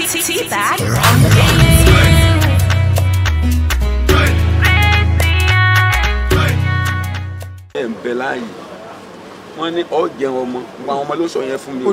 T-Bag on the beat. Wọ́n ní ó jẹun ọmọ, gba ọmọ ló sọ yẹn fún mi.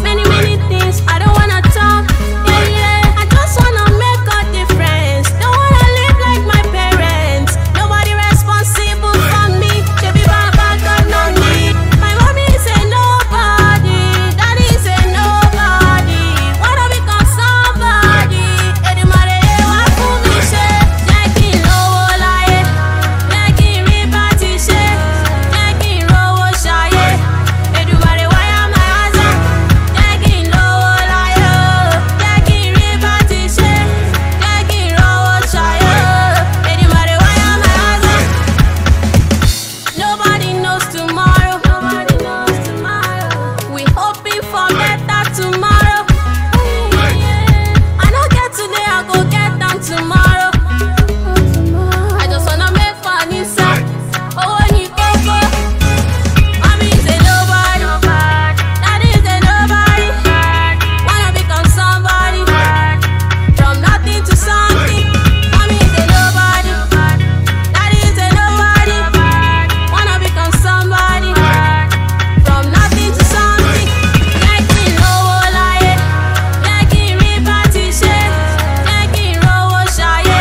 Many things I don't wanna talk. Yeah, I just wanna make a difference. Don't wanna live like my parents. Nobody responsible for me. Baby, Baba got no need. My mommy say nobody. Daddy say nobody. Wanna become somebody. Edumare wa fún mi ṣe. Jẹ́ kí n lówó láyé. Jẹ́ kí n rí bá ti ṣe. Jẹ́ kí n rówó ṣayé. Edumare wa ya my husband. Jẹ́ kí n lówó láyé. Jẹ́ kí n rí bá ti ṣe. Jẹ́ kí n rówó ṣayé. Edumare wa ya my husband. Nobody knows tomorrow. Nobody knows tomorrow. We hoping for better tomorrow. I don't get today, I go get them tomorrow. I just wanna make money, sir. Oh, when you go for mommy say nobody, daddy say nobody. Wanna become somebody, from nothing to something. Mommy say nobody, daddy say nobody. Wanna become somebody, from nothing to something. Jẹ́ kí n lówó láyé, jẹ́ kí n rí bá ti ṣe, jẹ́ kí n rówó ṣayé.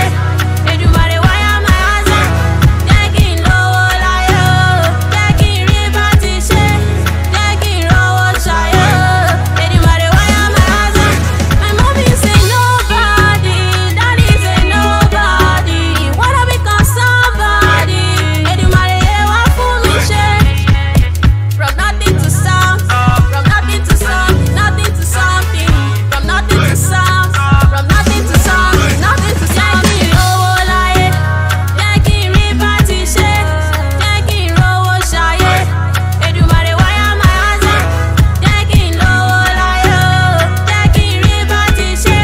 Èdùmàrè wá yá my husband. Jẹ́ kí n lówó láyé, jẹ́ kí n rí bá ti ṣe, jẹ́ kí n rówó ṣayé. Èdùmàrè wá yá my husband. My mommy say nobody, daddy say nobody. Wanna become somebody. Èdùmàrè wá fún mi ṣe. From nothing to some, from nothing to some, nothing to something, from nothing to some, from nothing to some, nothing to something. Jẹ́ kí n lówó láyé, jẹ́ kí n rí bá ti ṣe, jẹ́ kí n rówó ṣayé. Èdùmàrè wá yá my husband. Jẹ́ kí n lówó láyé, jẹ́ kí n rí bá ti ṣe,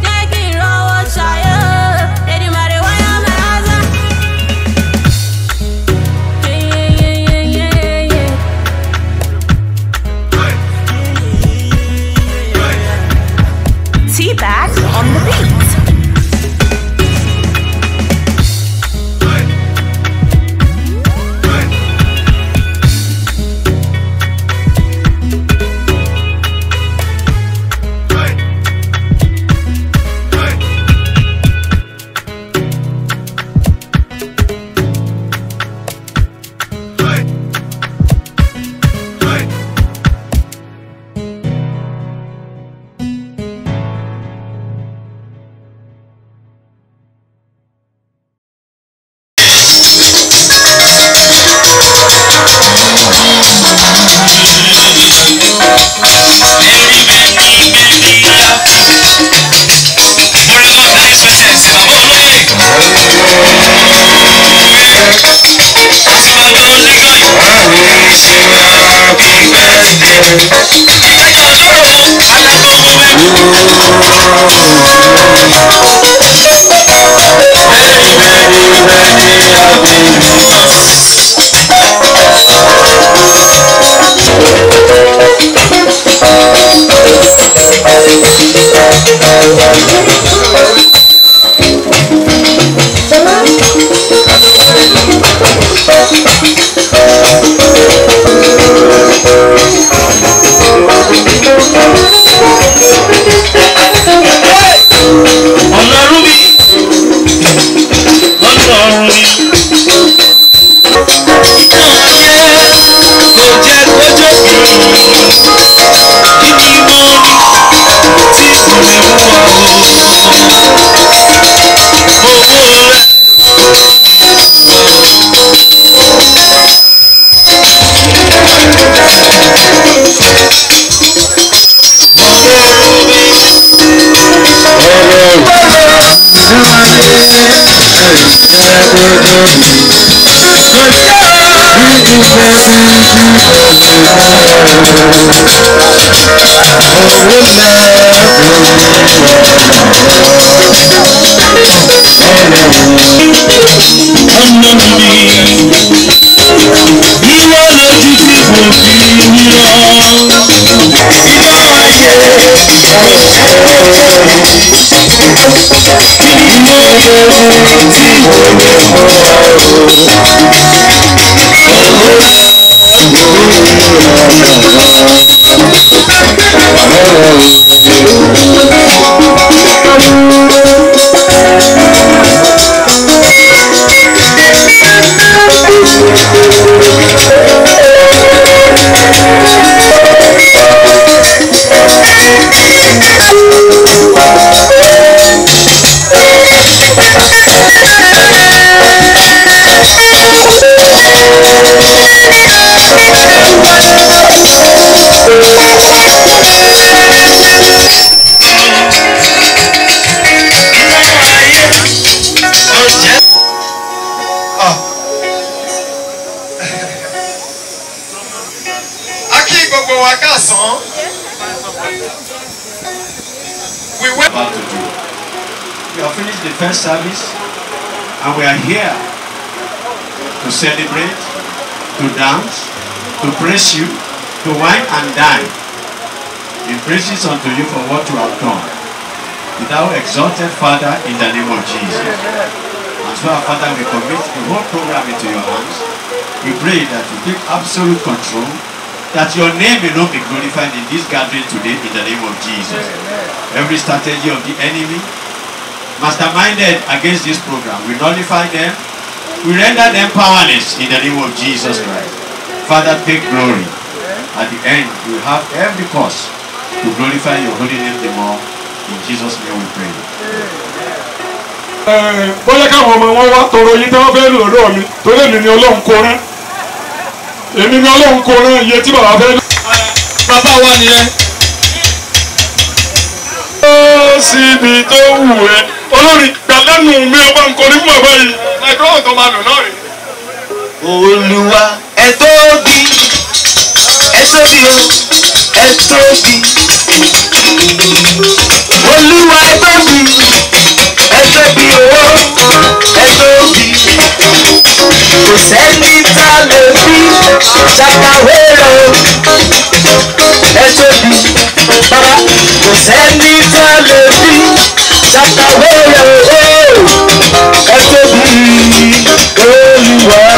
jẹ́ kí n rówó ṣayé. Èdùmàrè wá yá my husband. T-Bag on the beat. Ìwọ lójú tí kò fi ń lọ. First service, and we are here to celebrate, to dance, to praise you, to wine and dine in praises unto you for what you have done. Thou exalted Father, in the name of Jesus. And so our Father, we commit the whole program into your hands. We pray that you take absolute control, that your name may not be glorified in this gathering today, in the name of Jesus. Every strategy of the enemy masterminded against this program, we nullify them, we render them powerless in the name of Jesus Christ. Father, take glory. At the end, we have every cause to glorify your holy name the more. In Jesus' name we pray. Bóyá káwọn ọmọ wọn wá tọrọ yín tí wọ́n fẹ́ lò lọ́wọ́ mi torí èmi ni Ọlọ́run kó rán. Èmi ni Ọlọ́run kó rán iye tí bàbá fẹ́ lò. Bàbá wa nìyẹn. Ó síbi tó wù ẹ́. Olórí gbàlẹ́nu mi ọba nǹkan ní fún bàbá yìí. Microphone tó máa lò náà rè. Olúwa ẹ tóbi o, ẹ tóbi. Olúwa ẹ tóbi o, ẹ tóbi. Kò sẹ́ni tá lè fi ṣàkàwé rẹ̀ o. Ẹ tóbi bàbá, kò sẹ́ni tá lè fi ṣàkàwé rẹ̀ o. Ẹ tóbi Olúwa.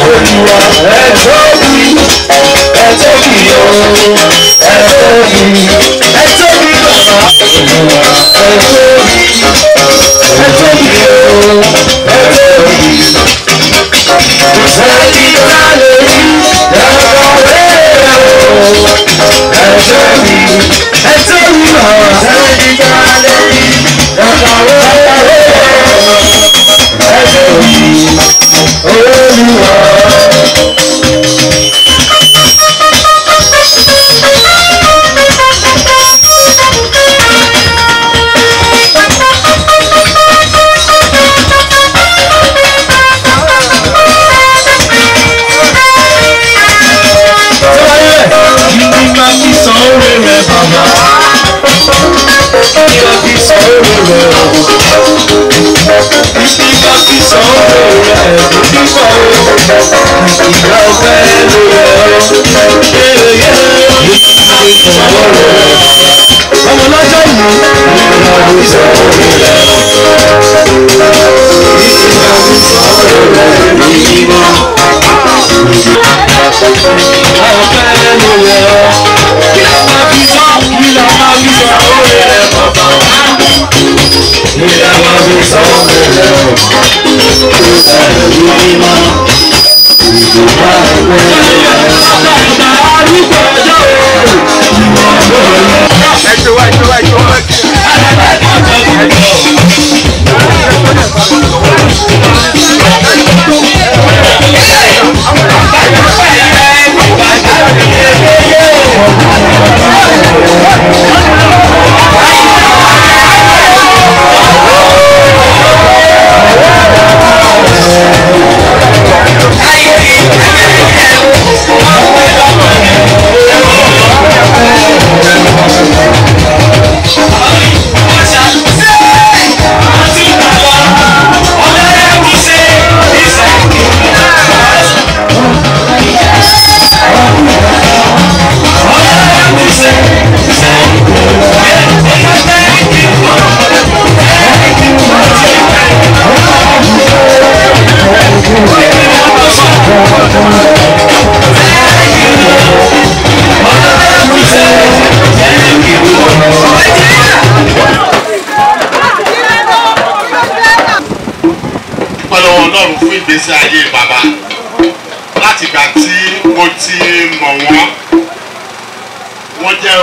Olúwa ẹ tóbi o, ẹ tóbi bàbá. Olúwa ẹ tóbi.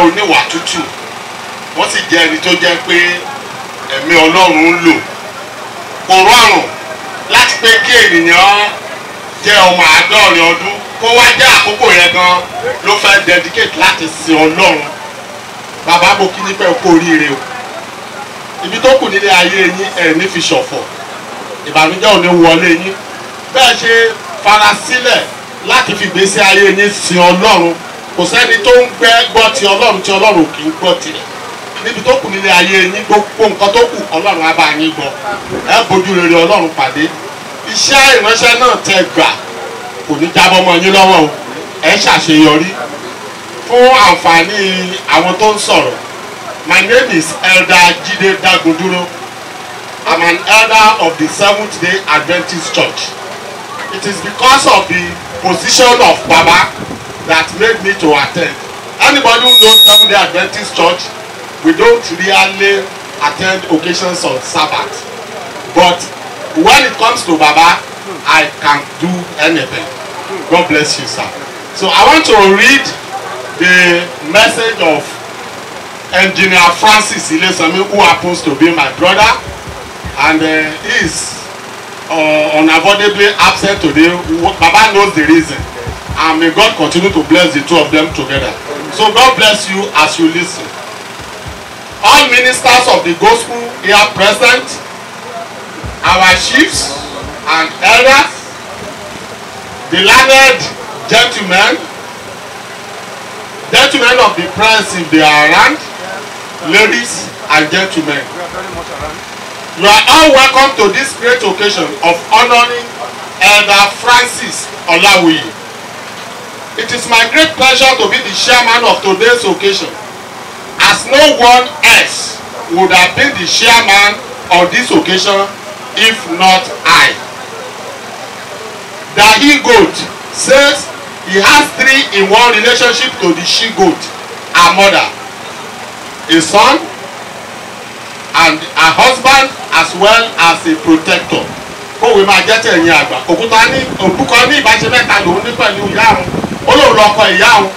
oníwà tútù wọ́n sì jẹ́ ẹni tó jẹ́ pé ẹ̀mí Ọlọ́run ń lò. Kò rọrùn láti pé kí ènìyàn jẹ́ ọmọ 50 ọdún kó wá jẹ́ àkókò yẹn gan ló fẹ́ dedicate láti sin Ọlọ́run. Bàbá mo kí ní pẹ́ kó oríire o. Ibi tó kù nílé ayé yín ẹ̀ ní fi ṣọ̀fọ̀. Ìbànújẹ́ ò ní wọlé yín. Bẹ́ẹ̀ ṣe farasílẹ̀ láti fi gbèsè ayé yín sin Ọlọ́run. Kò sẹ́ni tó ń gbọ́ ti Ọlọ́run tí Ọlọ́run kì í gbọ́ tirẹ̀. Níbi tó kù nílé ayé yín gbogbo nǹkan tó kù Ọlọ́run á bá yín gbọ́. Ẹ bójú rere Ọlọ́run pàdé. Iṣẹ́ ìránṣẹ́ náà tẹ́ gbà kò ní jábọ́ mọ́ yín lọ́wọ́ o. Ẹ ṣàṣeyọrí. Fún àǹfààní àwọn tó ń sọ̀rọ̀. My name is Elder Jide Dagunduro. I'm an elder of the Seventh-day Adventist Church. It is because of the position of Baba that made me to attend. Anybody who knows Seventh-day Adventist Church, we don't really attend occasions on Sabbath. But when it comes to Baba, I can do anything. God bless you, sir. So I want to read the message of Engineer Francis Ilesami, who happens to be my brother, and he is unavoidably absent today. Baba knows the reason, and may God continue to bless the two of them together. So God bless you as you listen. All ministers of the gospel here present, our chiefs and elders, the learned gentlemen of the press if they are around, ladies and gentlemen, you are all welcome to this great occasion of honoring Elder Francis Olawuyi. It is my great pleasure to be the chairman of today's occasion, as no one else would have been the chairman of this occasion if not I. The he-goat says he has 3-in-1 relationship to the she-goat, her mother, a son, and a husband, as well as a protector. Kówe máa jẹ́ tẹ̀yìn àgbà. Òkúta ní ìbáṣe mẹ́ta lòun ní pẹ̀lú ìyá àwọn. Olóòrùn lọ ọkọ ìyá àwọn.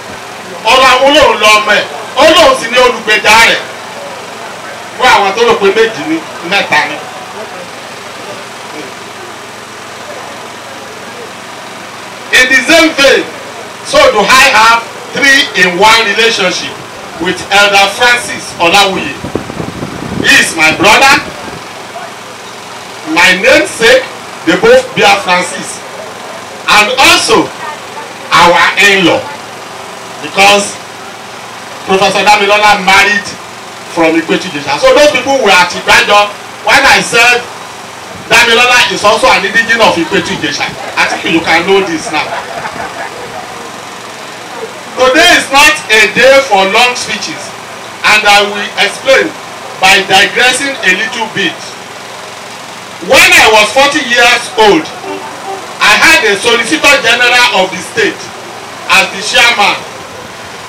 Olóòrùn lọ ọmọ ẹ̀. Olóòrùn sì ní olùgbèjà rẹ̀. Fún àwọn tó rò pé méjì ní mẹ́ta ni. In the same vein, so do I have 3-in-1 relationship with Elder Francis Olawuyi. He is my brother, my namesake, they both bear Francis, and also our in-law, because Professor Damilola married from Ikwetu Ijesha. So those people were at Ibadan when I said Damilola is also an indigene of Ikwetu Ijesha. I think you can know this now. Today is not a day for long speeches, and I will explain by digressing a little bit. When I was 40 years old, I had a Solicitor General of the state as the chairman.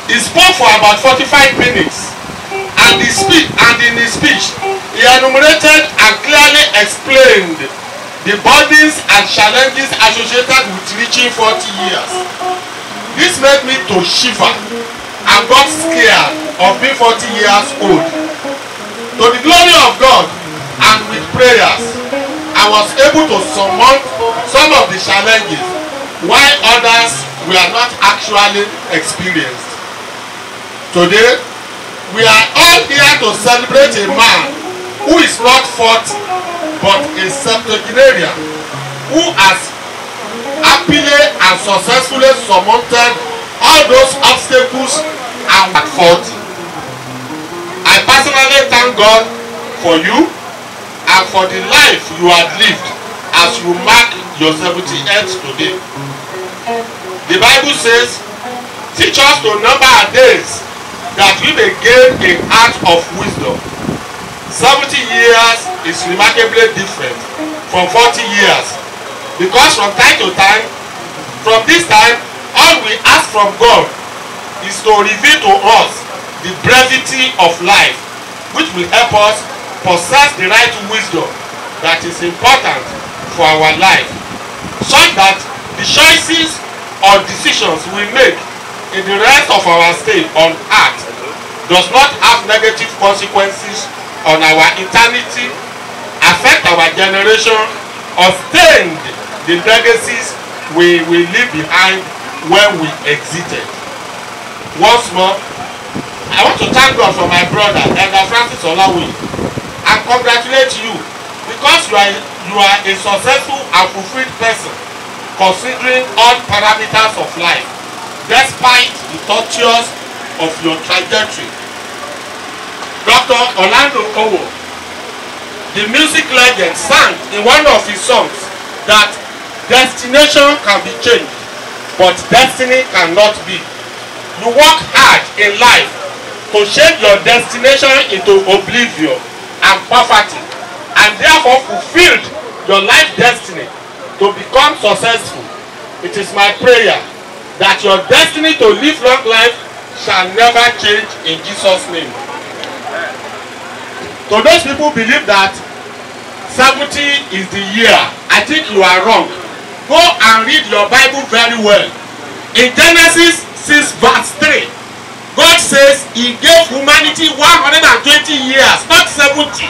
He spoke for about 45 minutes, and in his speech, he enumerated and clearly explained the burdens and challenges associated with reaching 40 years. This made me to shiver and got scared of being 40 years old. To the glory of God and with prayers, I was able to surmount some of the challenges while others were not actually experienced. Today, we are all here to celebrate a man who is not 40 but a septuagenarian who has happily and successfully surmounted all those obstacles and at 40. I personally thank God for you and for the life you have lived as you mark your 78th today. The Bible says, teach us to number our days that we may gain a heart of wisdom. 70 years is remarkably different from 40 years because from time to time, from this time, all we ask from God is to reveal to us the brevity of life, which will help us possess the right wisdom that is important for our life, such that the choices or decisions we make in the rest of our stay on earth does not have negative consequences on our eternity, affect our generation, or stain the legacies we will leave behind when we exited. Once more, I want to thank God for my brother, Elder Francis Olawi, and congratulate you because you are a successful and fulfilled person considering all parameters of life, despite the tortures of your trajectory. Dr. Orlando Owo, the music legend, sang in one of his songs that destination can be changed, but destiny cannot be. You work hard in life to change your destination into oblivion and poverty, and therefore fulfilled your life destiny to become successful. It is my prayer that your destiny to live long life shall never change in Jesus' name. So those people believe that 70 is the year. I think you are wrong. Go and read your Bible very well. In Genesis 6 verse 3, God says he gave humanity 120 years, not 70.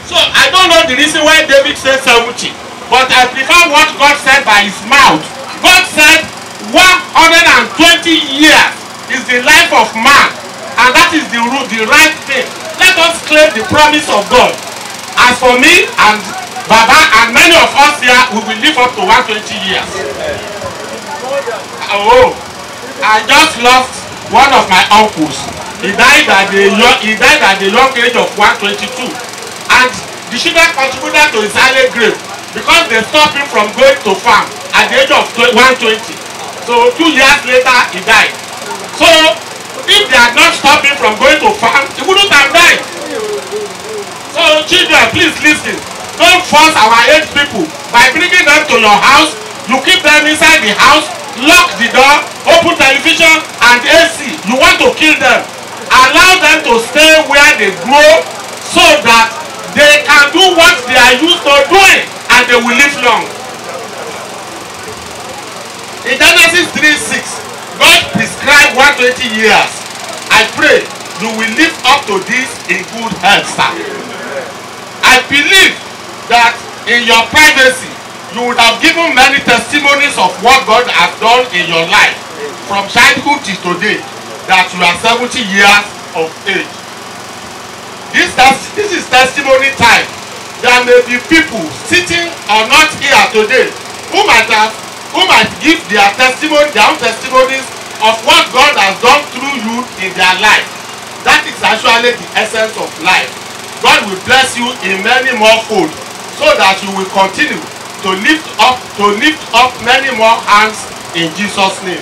So I don't know the reason why David said 70, but I prefer what God said by his mouth. God said 120 years is the life of man, and that is the right thing. Let us claim the promise of God. As for me and Baba and many of us here, we will live up to 120 years. Oh, I just lost one of my uncles. He died at the young age of 122, and the children contributed to his early grave because they stopped him from going to farm at the age of 120. So 2 years later, he died. So if they had not stopped him from going to farm, he wouldn't have died. So children, please listen. Don't force our aged people by bringing them to your house. You keep them inside the house, lock the door, open television and AC. You want to kill them. Allow them to stay where they grow so that they can do what they are used to doing and they will live long. In Genesis 3:6, God prescribed 120 years. I pray you will live up to this in good health, sir. I believe that in your privacy, you would have given many testimonies of what God has done in your life from childhood to today, that you are 70 years of age. This is testimony time. There may be people sitting or not here today who might give their own testimonies of what God has done through you in their life. That is actually the essence of life. God will bless you in many more fold so that you will continue to lift up many more hands in Jesus' name.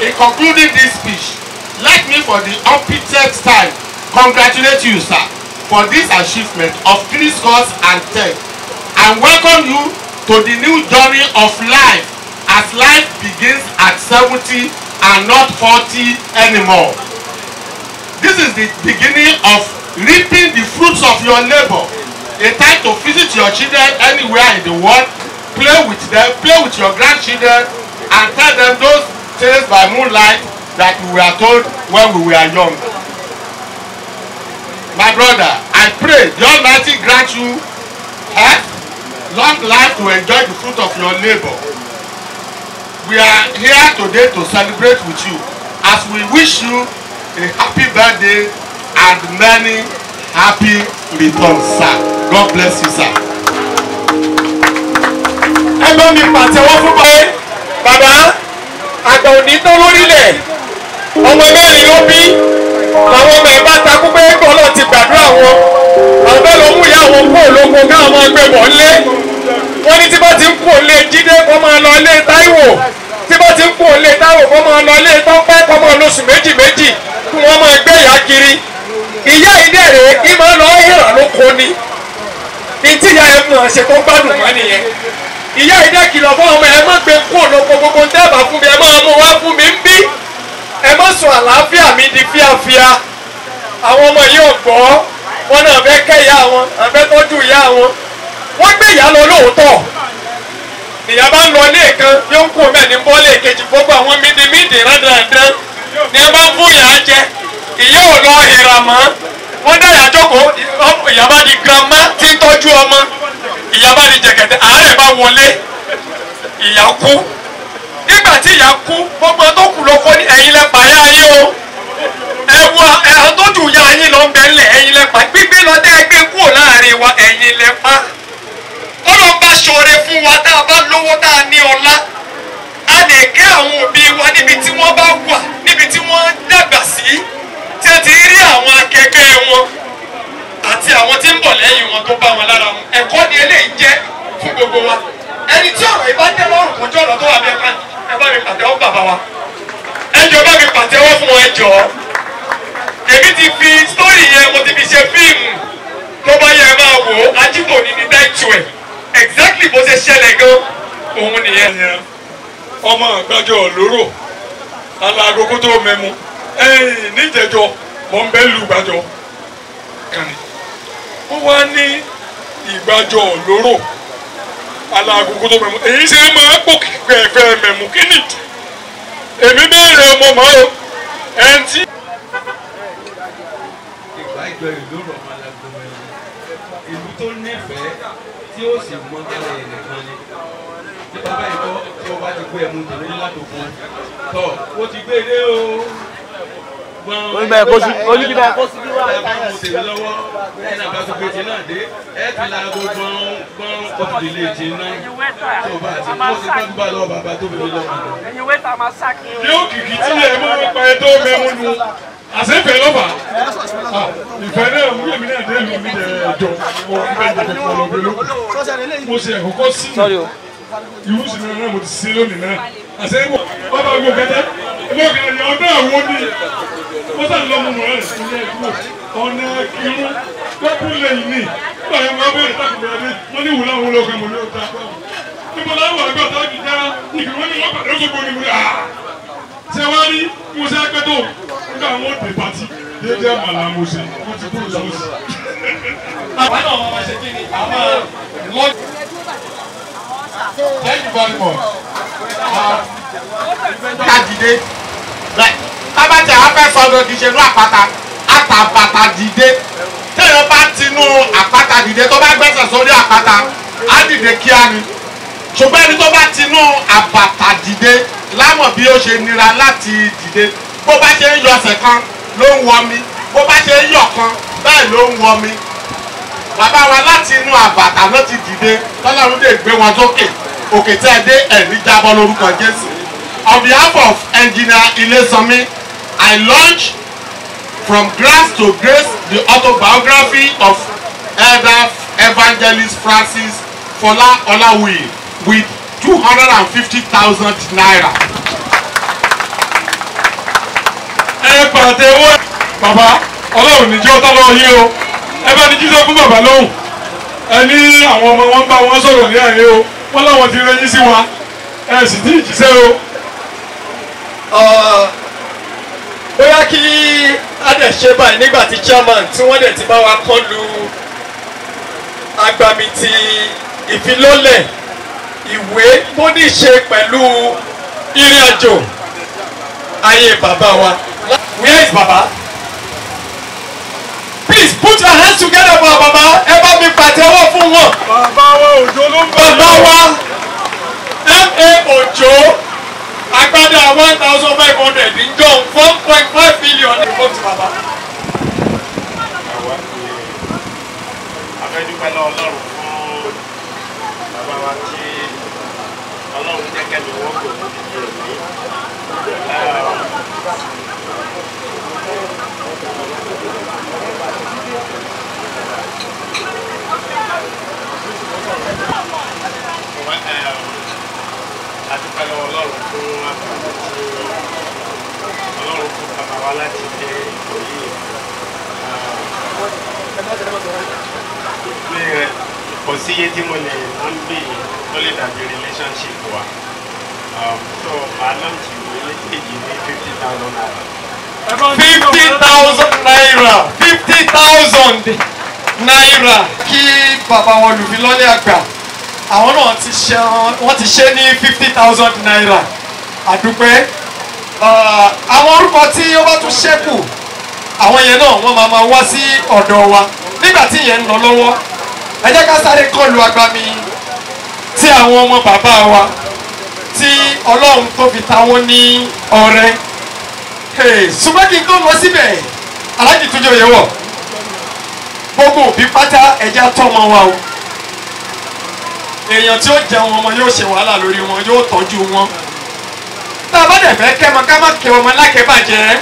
In concluding this speech, let me for the umpteenth time congratulate you, sir, for this achievement of 3 scores and 10, and welcome you to the new journey of life as life begins at 70 and not 40 anymore. This is the beginning of reaping the fruits of your labor. A time to visit your children anywhere in the world, play with them, play with your grandchildren, and tell them those tales by moonlight that we were told when we were young. My brother, I pray the Almighty grant you health, long life to enjoy the fruit of your labor. We are here today to celebrate with you as we wish you a happy birthday and many happy returns, sir. God bless you, sir. Ẹgbẹ́ mi pàtẹ́wọ́ fún bàbá àgbà òní tó lórílẹ̀. Ọmọ mẹ́rin ló bí. Làwọn ọmọ ẹ̀ bá takú pé kọ́lọ́ ti gbàdúrà wọn. Àwọn bẹ́ẹ̀ ló mú ìyá wọn kú òlóko káwọn máa gbé bọ̀ lé. Wọ́n ní tí bá ti ń kú òlé Jídé kó máa lọ ilé Táíwò. Tí bá ti ń kú òlé Táíwò kó máa lọ ilé Tọ́pẹ́ kó máa lóṣù méjì kí wọ́n máa gbé ìyá kiri. Ìyá ìdẹ̀rẹ̀ kí máa lọ hìrà lóko ni. Ìtí ìyá ẹ̀ mọ̀ ṣe tó gbádùn wá nìyẹn. Ìyá ìdẹ́ kìlọ̀ fún ọmọ ẹ má gbé kú òlóko gbogbo ń tẹ́bà fún mi ẹ máa mú wá fún mi ń bí. Ẹ má sọ àlàáfíà mi di fíafíà. Àwọn ọmọ yìí ò gbọ́. Wọ́n náà fẹ́ kẹ́ ìyá wọn, àfẹ́ tọ́jú ìyá wọn. Wọ́n gbé ìyá lọ lóòótọ́. Ìyá bá ń lọ ilé kan yóò ń kó mẹ́ni bọ́ọ̀lì kejì gbogbo àwọn mídìmídì rádàrádán ni ẹ bá fún ìyá jẹ. Ìyá ò lọ grandma wọ́n dá ìyá jókòó ìyá bá di grandma tí ń tọ́jú ọmọ ìyá bá di jẹ̀kẹ̀tẹ̀ àárẹ̀ bá wọlé ìyá kú nígbà tí ìyá kú gbogbo tó kù ló kó ní ẹ̀yin lẹ pààyà ayé o ẹ̀wọ̀ ẹ̀hán tó jù ya yín lọ ń bẹ̀ ńlẹ̀ ẹ̀yin lẹ pa gbígbé lọ tẹ́ ẹ gbé kúrò láàrin wa ẹ̀yin lẹ pa ọlọ́run bá ṣoore fún wa tá a bá lówó tá a ní ọlá a lè gé àwọn òbí wa níbi tí wọ́n bá wà níbi tí wọ́n dàgbà sí tí a ti rí àwọn akẹgbẹ́ wọn àti àwọn tí ń bọ̀ lẹ́yìn wọn tó bá wọn lára mu ẹ̀kọ́ ni eléyìí jẹ́ fún gbogbo wa ẹni tí ọ̀rọ̀ yìí bá tẹ́ lọ́rùn kọjọ́ ọ̀rọ̀ tó wà bí ẹ̀ka ẹ bá mi pàtẹ́wọ́ bàbá wa ẹ jọ bá mi pàtẹ́wọ́ fún wọn ẹ jọ èmi ti fi sítórì yẹn mo ti fi ṣe fíìmù tó bá yẹ ẹ máa wò ó ajíbò ní ní dáìtù ẹ exactly bó ṣe ṣẹlẹ̀ gan òun nìyẹn. ọmọ àgbájọ lóró alágogo tó mẹ́mu níjẹ̀jọ mọ̀ ń bẹ́ lu ìgbàjọ kàní ó wá ní ìgbàjọ lóró alágogo tó mẹ́mu èyí ṣe máa pò kẹ̀kẹ́ mẹ́mu kí ni èmi béèrè ọmọ mọ́ o ẹn tí. ìgbàjọ ìlú rọ̀ máa lágbo mẹ́mu ìlú tó nífẹ̀ẹ́ tí ó sì mọ tẹ́lẹ̀ nìkan ni tí bàbá yìí kọ́ tí ó bá ti gbé ẹmu tẹ̀lé látòkò tọ̀ ó ti gbé dé o. Oyin bẹ́ẹ̀ kó sí olùkí bẹ́ẹ̀ kó sí bí wà. ẹ bá mú tèmi lọ́wọ́ ẹ náà bá tó gbé tí náà dé ẹ fi la gbọ́n kọ́tù délé tí náà tí o bá ti kó sí kọ́tù bá lọ́wọ́ bàbá tó fi mi lọ́wọ́. ẹ̀yin wẹ́tà máa sáàkì. yóò kìkì tí ẹ mú pa ẹ tó mẹ́mu nu àṣẹfẹ́ lọ́fà ìfẹ́ náà mú èmi náà dé lu mi dẹ̀ jọ mo ń bẹ jẹ kọ́ lọ gbẹlú mo ṣe ẹ̀kọ́kọ́ sí ìwú sí mi náà mo ti ṣe lónìí náà àṣẹwọ̀ bàbá gbọ́ kẹtẹ ẹgbẹ́ kẹtẹ ọ̀dọ́ àwọn ní wọ́n sàn lọ́mú mọ̀ ẹ́ ilé ẹ̀kú ọ̀nà irun pẹ́pù lẹ́yìn ní nígbà yẹn wọ́n bẹ̀rẹ̀ tákùnrin adé wọ́n ní ìwúlò àwọn olóògùn mọ̀ ní ọ̀tá níbo láwọn àgbà tá a ti já ìgbìmọ̀ wọ́n ní wọ́n pàdé ọ̀ṣọ́gbó ni mo rí ṣé wọ́n rí mo ṣe ẹgbẹ́ tó nígbà àwọn òde pàtì déédéé àmàlà mo ṣe mo ti kúrò sọ́ọ̀sì. àwọn náà wọ́n máa ṣe kí ni àwọn lọ́ọ̀dì. Thank you very much. Ká dìde. Tábàtì afẹ́ sọ̀rọ̀ kì í ṣe inú àpáta. Àtàbàtà dìde. Téèyàn bá tinú àpáta dìde tó bá gbẹ́sẹ̀ sórí àpáta, á dìde kíá ni. Ṣùgbọ́n ẹni tó bá tinú àbàtà dìde lámọ̀ bí ó ṣe nira láti dìde. Bó bá ṣe ń yọ ọ̀sẹ̀ kan ló ń wọ mi. Bó bá ṣe ń yọ̀ kan bẹ́ẹ̀ ló ń wọ mi. Bàbá wa láti inú àbàtà ló ti dìde lọ́lọ́run lè gbé wọn sókè òkè tẹ́ ẹ dé ẹ̀rí jábọ́ lórúkọ Jésù. On behalf of Engineer Ilesanmi, I launch From Grace to Grace the autobiography of Elder Evangelist Francis Fola Olawuyi with 250,000 naira. ẹ pàtẹ́wọ́ bàbá ọlọ́run níjọ́ tá lọ yín o ẹ bá ní jíjọ́ fún bàbá lóhùn ẹ ní àwọn ọmọ wọn bá wọn sọ̀rọ̀ ní àyè o wọ́n láwọn ti rẹ́yìn sí wa ẹ sì tí ì jíṣẹ́ o. Bóyá kí á dẹ̀ ṣe báyìí nígbà tí chairman tí wọ́n dẹ̀ ti bá wa kọ́ lu agbami ti ìfilọ́lẹ̀ ìwé tó ní ṣe pẹ̀lú ìrìn àjò ayé bàbá wa. Where is Baba? Please put your hands together for Baba. Ẹ bá mi pàtẹ́wọ́ fún wọn. bàbá wa Òjó ló ń bá Bàbá wa M.A. Òjó agbádá 1,500 níjọ́ 1.5 million ní fún ti bàbá. Afẹ́dúpẹ́ lọ́wọ́ Ọlọ́run fún bàbá wa tí Ọlọ́run jẹ́ kẹ́mi wọ́n kò ní ìdíje òní. Adúpẹ́ lọ́wọ́ Ọlọ́run fún àbúrò tí Ọlọ́run fún bàbá wa láti dé ipò yìí. Kò sí iye tí mo lè ń bì tó lè dàbí relationship wa. So màá launch ìwé lékejì ní 50,000 naira. 50,000 naira 50,000 naira kí bàbá wọn Olùfilọ́lẹ̀ àgbà àwọn náà wọ́n ti ṣe ní 50,000 naira àdúpẹ́ àwọn orúkọ tí ó bá tún ṣẹ́kù àwọn yẹn náà wọ́n máa wá sí ọ̀dọ̀ wa nígbà tí yẹn ń lọ lọ́wọ́ ẹ jẹ́ ká sáré kọlu agbami tí àwọn ọmọ bàbá wa tí ọlọ́run tó fi ta wọ́n ní ọrẹ ṣùgbọ́n kí n tó lọ síbẹ̀ aláàjì tó jẹ́ òye wọ̀ gbogbo òbí pátá ẹja tọ́mọ wa o èèyàn tí ó jẹun ọmọ yóò ṣe wàhálà lórí wọn yóò tọ́jú wọn tá a bá dẹ̀ fẹ́ kẹ́mọ ká má kẹ́ ọmọ lákẹ́bàjẹ́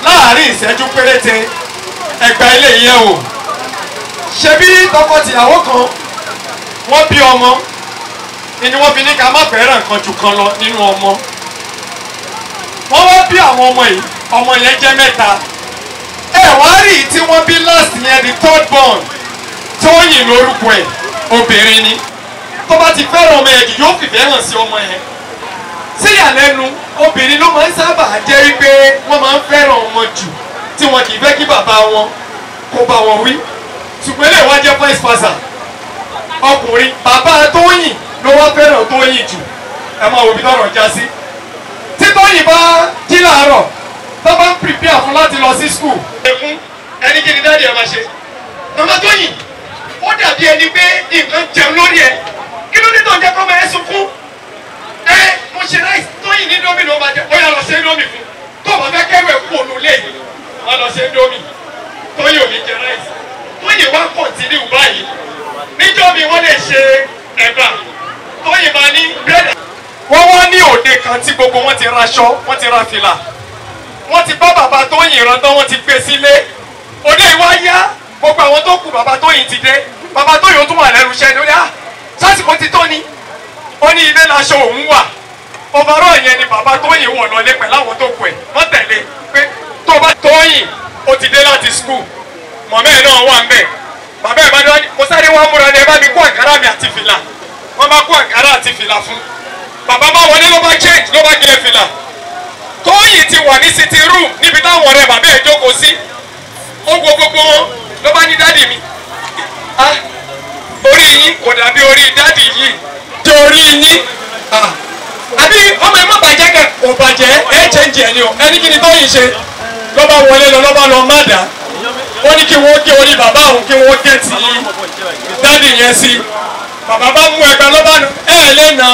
láàárín ìṣẹ́jú péréte ẹgbà ilé yẹn o ṣebí tọkọ-tìyàwó kan wọ́n bí ọmọ ni wọ́n fi ní ká má fẹ́ràn kan jù kan lọ nínú ọmọ wọ́n wá bí àwọn ọmọ yìí ọmọ yẹn jẹ́ mẹ́ta wá rí tí wọ́n bí last yẹn the third born Tóyìn lórúkọ ẹ̀ obìnrin ni tó bá ti fẹ́ràn ọmọ yẹn jù yóò fìfẹ́ hàn sí ọmọ yẹn síyàlẹ́nu obìnrin ló máa ń sábà jẹ́ wípé wọ́n máa ń fẹ́ràn ọmọ jù tí wọn kì í fẹ́ kí bàbá wọn kó bá wọn wí ṣùgbọ́n lè wá jẹ́ vice versa ọkùnrin bàbá Tóyìn ló wá fẹ́ràn Tóyìn jù ẹ máa wo bí lọ́rọ̀ já sí tí Tóyìn bá jí láàárọ̀ tó bá ń prepare fún láti lọ sí school. ẹkún ẹni kí ni dáàdi ẹ máa ṣe màmá Tóyìn ó dàbí ẹni pé nǹkan jẹun lórí ẹ kí ló dé tó ń jẹ́ kó máa ẹ sunkún mo ṣe láìsí Tóyìn ní Indomie ló máa jẹ ó yà lọ sí Indomie fún tó o bá fẹ́ kẹ́rù ẹ̀ kú òun lé wọ́n lọ sí Indomie Tóyìn ò ní jẹ láìsí Tóyìn wá kọ̀ntínú báyìí níjọ́ mi wọ́n lè ṣe ẹ̀bà Tóyìn máa ní bírèdì. wọ́n wá ní òde kan tí gbogbo wọn ti raṣọ wọ́n ti ra fìlà wọ́n ti bá bàbá Tóyìn rántán wọ́n ti gbé sílé òde ìwá yá gbogbo àwọn tó kù bàbá Tóyìn ti dé bàbá Tóyìn ó tún wà lẹ́nu iṣẹ́ ni ó ní sásìkò ti tó ni ó ní ilé laṣọ òun wà ọ̀bọ̀rọ̀ yẹn ni bàbá Tóyìn wọ̀ lọlé pẹ̀lú àwọn tó kù ẹ̀ wọ́n tẹ̀lé pé tó bá Tóyìn ó ti dé láti skul mọ̀mẹ́ ẹ̀ náà wà ń bẹ̀ bàbá ẹ̀ bá dé wá ní mo sáré wá múra ni ẹ bá mi kó àǹkárá mi àti fìlà wọ́n bá kó àǹkárá àti fìlà fún bàbá bá wọlé ló bá change ló bá gé fìlà Tóyìn ti wà ní sitting room níbi táwọn ọ̀rẹ́ bàbá ẹ̀ jókòó sí ó wo gbogbo wọn ló bá ní dádì mi orí yín kò dàbí orí dádì yìí tí orí yín àbí ọmọ ẹ má bàjẹ́ kẹ kò bàjẹ́ ẹ change ẹ ni o ẹni kí ni Tóyìn ṣe ló bá wọlé lọ ló bá lọ má dá ó ní kí wọ́n gé orí bàbá òun kí wọ́n gé tí dádì yẹn sí bàbá bá mú ẹgbẹ́ ló bá lè nà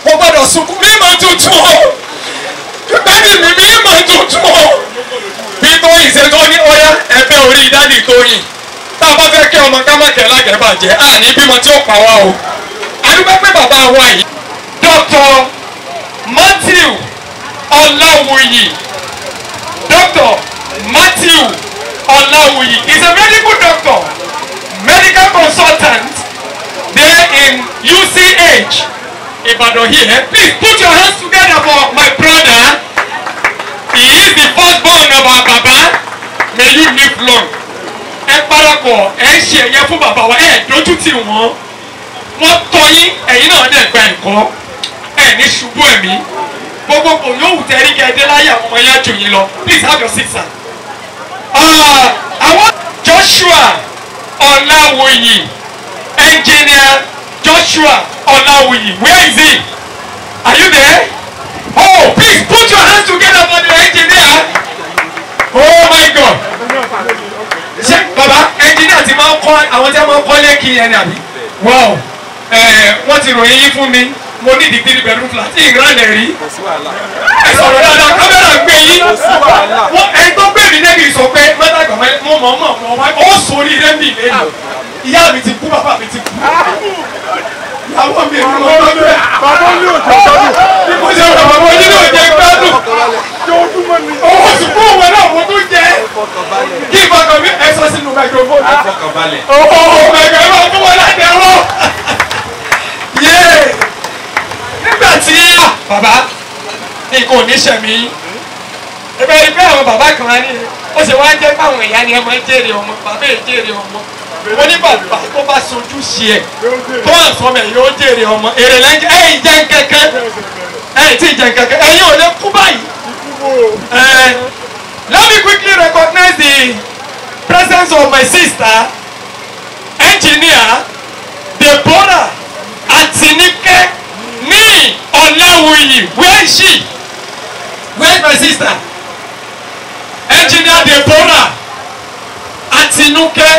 kó gbọ́dọ̀ sunkún mímọ́ tuntun o dádì mi mímọ́ tuntun o bí Tóyìn ṣe tó ní ọyá ẹgbẹ́ orí dádì Tóyìn tá a bá fẹ́ kí ọmọ ká má kẹ́ lágẹ̀ẹ́ bàjẹ́ àní bímọ tí ó pa wá o àdúgbò pé bàbá wa yìí Dr. Matthew Olawuyi Dr. Matthew Olawuyi is a medical doctor medical consultant there in UCH Ibadan here. Please put your hands together for my brother. He is the firstborn of our baba. May you live long. Ẹ parapọ̀ ẹ ṣe ẹ̀yẹ fún bàbá wa ẹ dojú tì wọ́n. Wọ́n tọ́ yín ẹ̀yin náà dẹ̀ gba ẹ̀kọ́ ẹ̀ ní ṣubú ẹ̀mí. Gbogbo kò yóò wù tẹ́rí kẹ́ẹ́dé láyé àwọn ọmọ yẹn jù yín lọ. Please have your seat, sir. Àwọn Joshua Olawuyi engineer Joshua Olawuyi where is he? Are you there? Oh, please put your hands together for the engineer. Oh my God. Ṣé bàbá engineer ti máa ń kọ́ àwọn tí wọ́n máa ń kọ́ lẹ́kì yẹn ni àbí? Wow, wọ́n ti ròyìn yín fún mi. Mo ní the 3 bedroom flat ìrànlẹ̀ rí. Ẹ sọ̀rọ̀ dáadáa kámẹ́rà gbé yín. Ẹni tó gbé mi débi sọ pé mẹ́tàgbà mo mọ̀ ó sórí rẹ́mi lẹ́nu. Ìyá mi ti kú bàbá mi ti kú. Ìyàwó mi ò mọ̀ ọ́ bẹ́ẹ̀. Bàbá mi ò jẹ́ gbádùn. Bí mo ṣe rọ̀ bàbá onílé ò jẹ́ gbádùn. Owó sùkú òwe náà mo tún jẹ́. Kí ìfọkàn mi ẹ sọ sínú microphone. Owó mẹ̀gẹ̀rọ̀ tó wọlé àdẹ̀rọ̀. Yéé nígbà tí bàbá nǹkan ò ní sẹ̀mí ẹgbẹ́ ẹgbẹ́ àwọn bàbá kan á ní ó ṣe wá jẹ́ pé àwọn ìyá ni ẹ máa ń jèrè ọmọ bàbá ẹ̀ jèrè ọmọ mo ní bàbá tó bá sojú sí ẹ tó hàn sọmọ ẹ yóò jèrè ọmọ èrè lẹ́yìn ẹ̀yìn jẹ́ kẹ́kẹ́ ẹ̀yìn tí jẹ́ kẹ́kẹ́ ẹ̀yìn ò lè kú báyìí. Let me quickly recognize the presence of my sister engineer Deborah Atinike ní Olawuyi. Where is she? Where is my sister? Engineer Deborah Atinuke.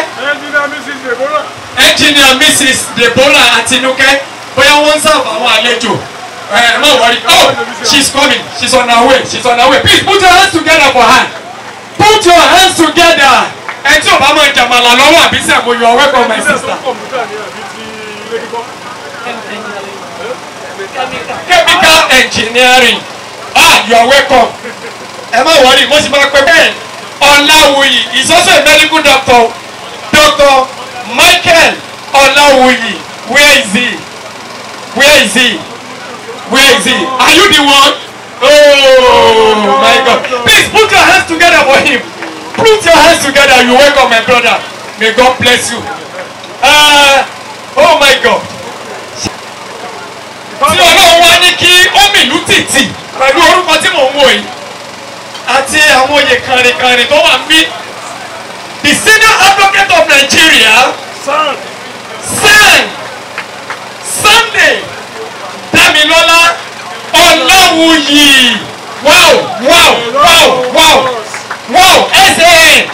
Engineer Mrs. Deborah Atinuke. Bóyá wọ́n sábà àwọn àlejò. No worry. Oh, she's coming. She's on her way. She's on her way. Please put your hands together for her. Put your hands together. Ẹ tí o bá máa jàmàlà lọ́wọ́ àbí sẹ́ mo yọ welcome my sister. Chemical engineering. You are welcome. Ẹ má worry, mo sì máa pẹ́ bẹ́ẹ̀. Ọláwuyì is also a medical doctor. Dr. Michael Ọláwuyì. Where is he? Where is he? Where is he? Are you the one? Oh my God. Please put your hands together for him. Put your hands together. You welcome my brother. May God bless you. Oh my God. Tí Ọlọ́run wá ní kí ó mìlú tìtì pẹ̀lú orúkọ tí mò ń wò yìí àti àwọn oyè kànrìnkànrìn tó wà ń bí. The senior advocate of Nigeria, Sunday Damilola Ọláwuyì. Wow. SAN,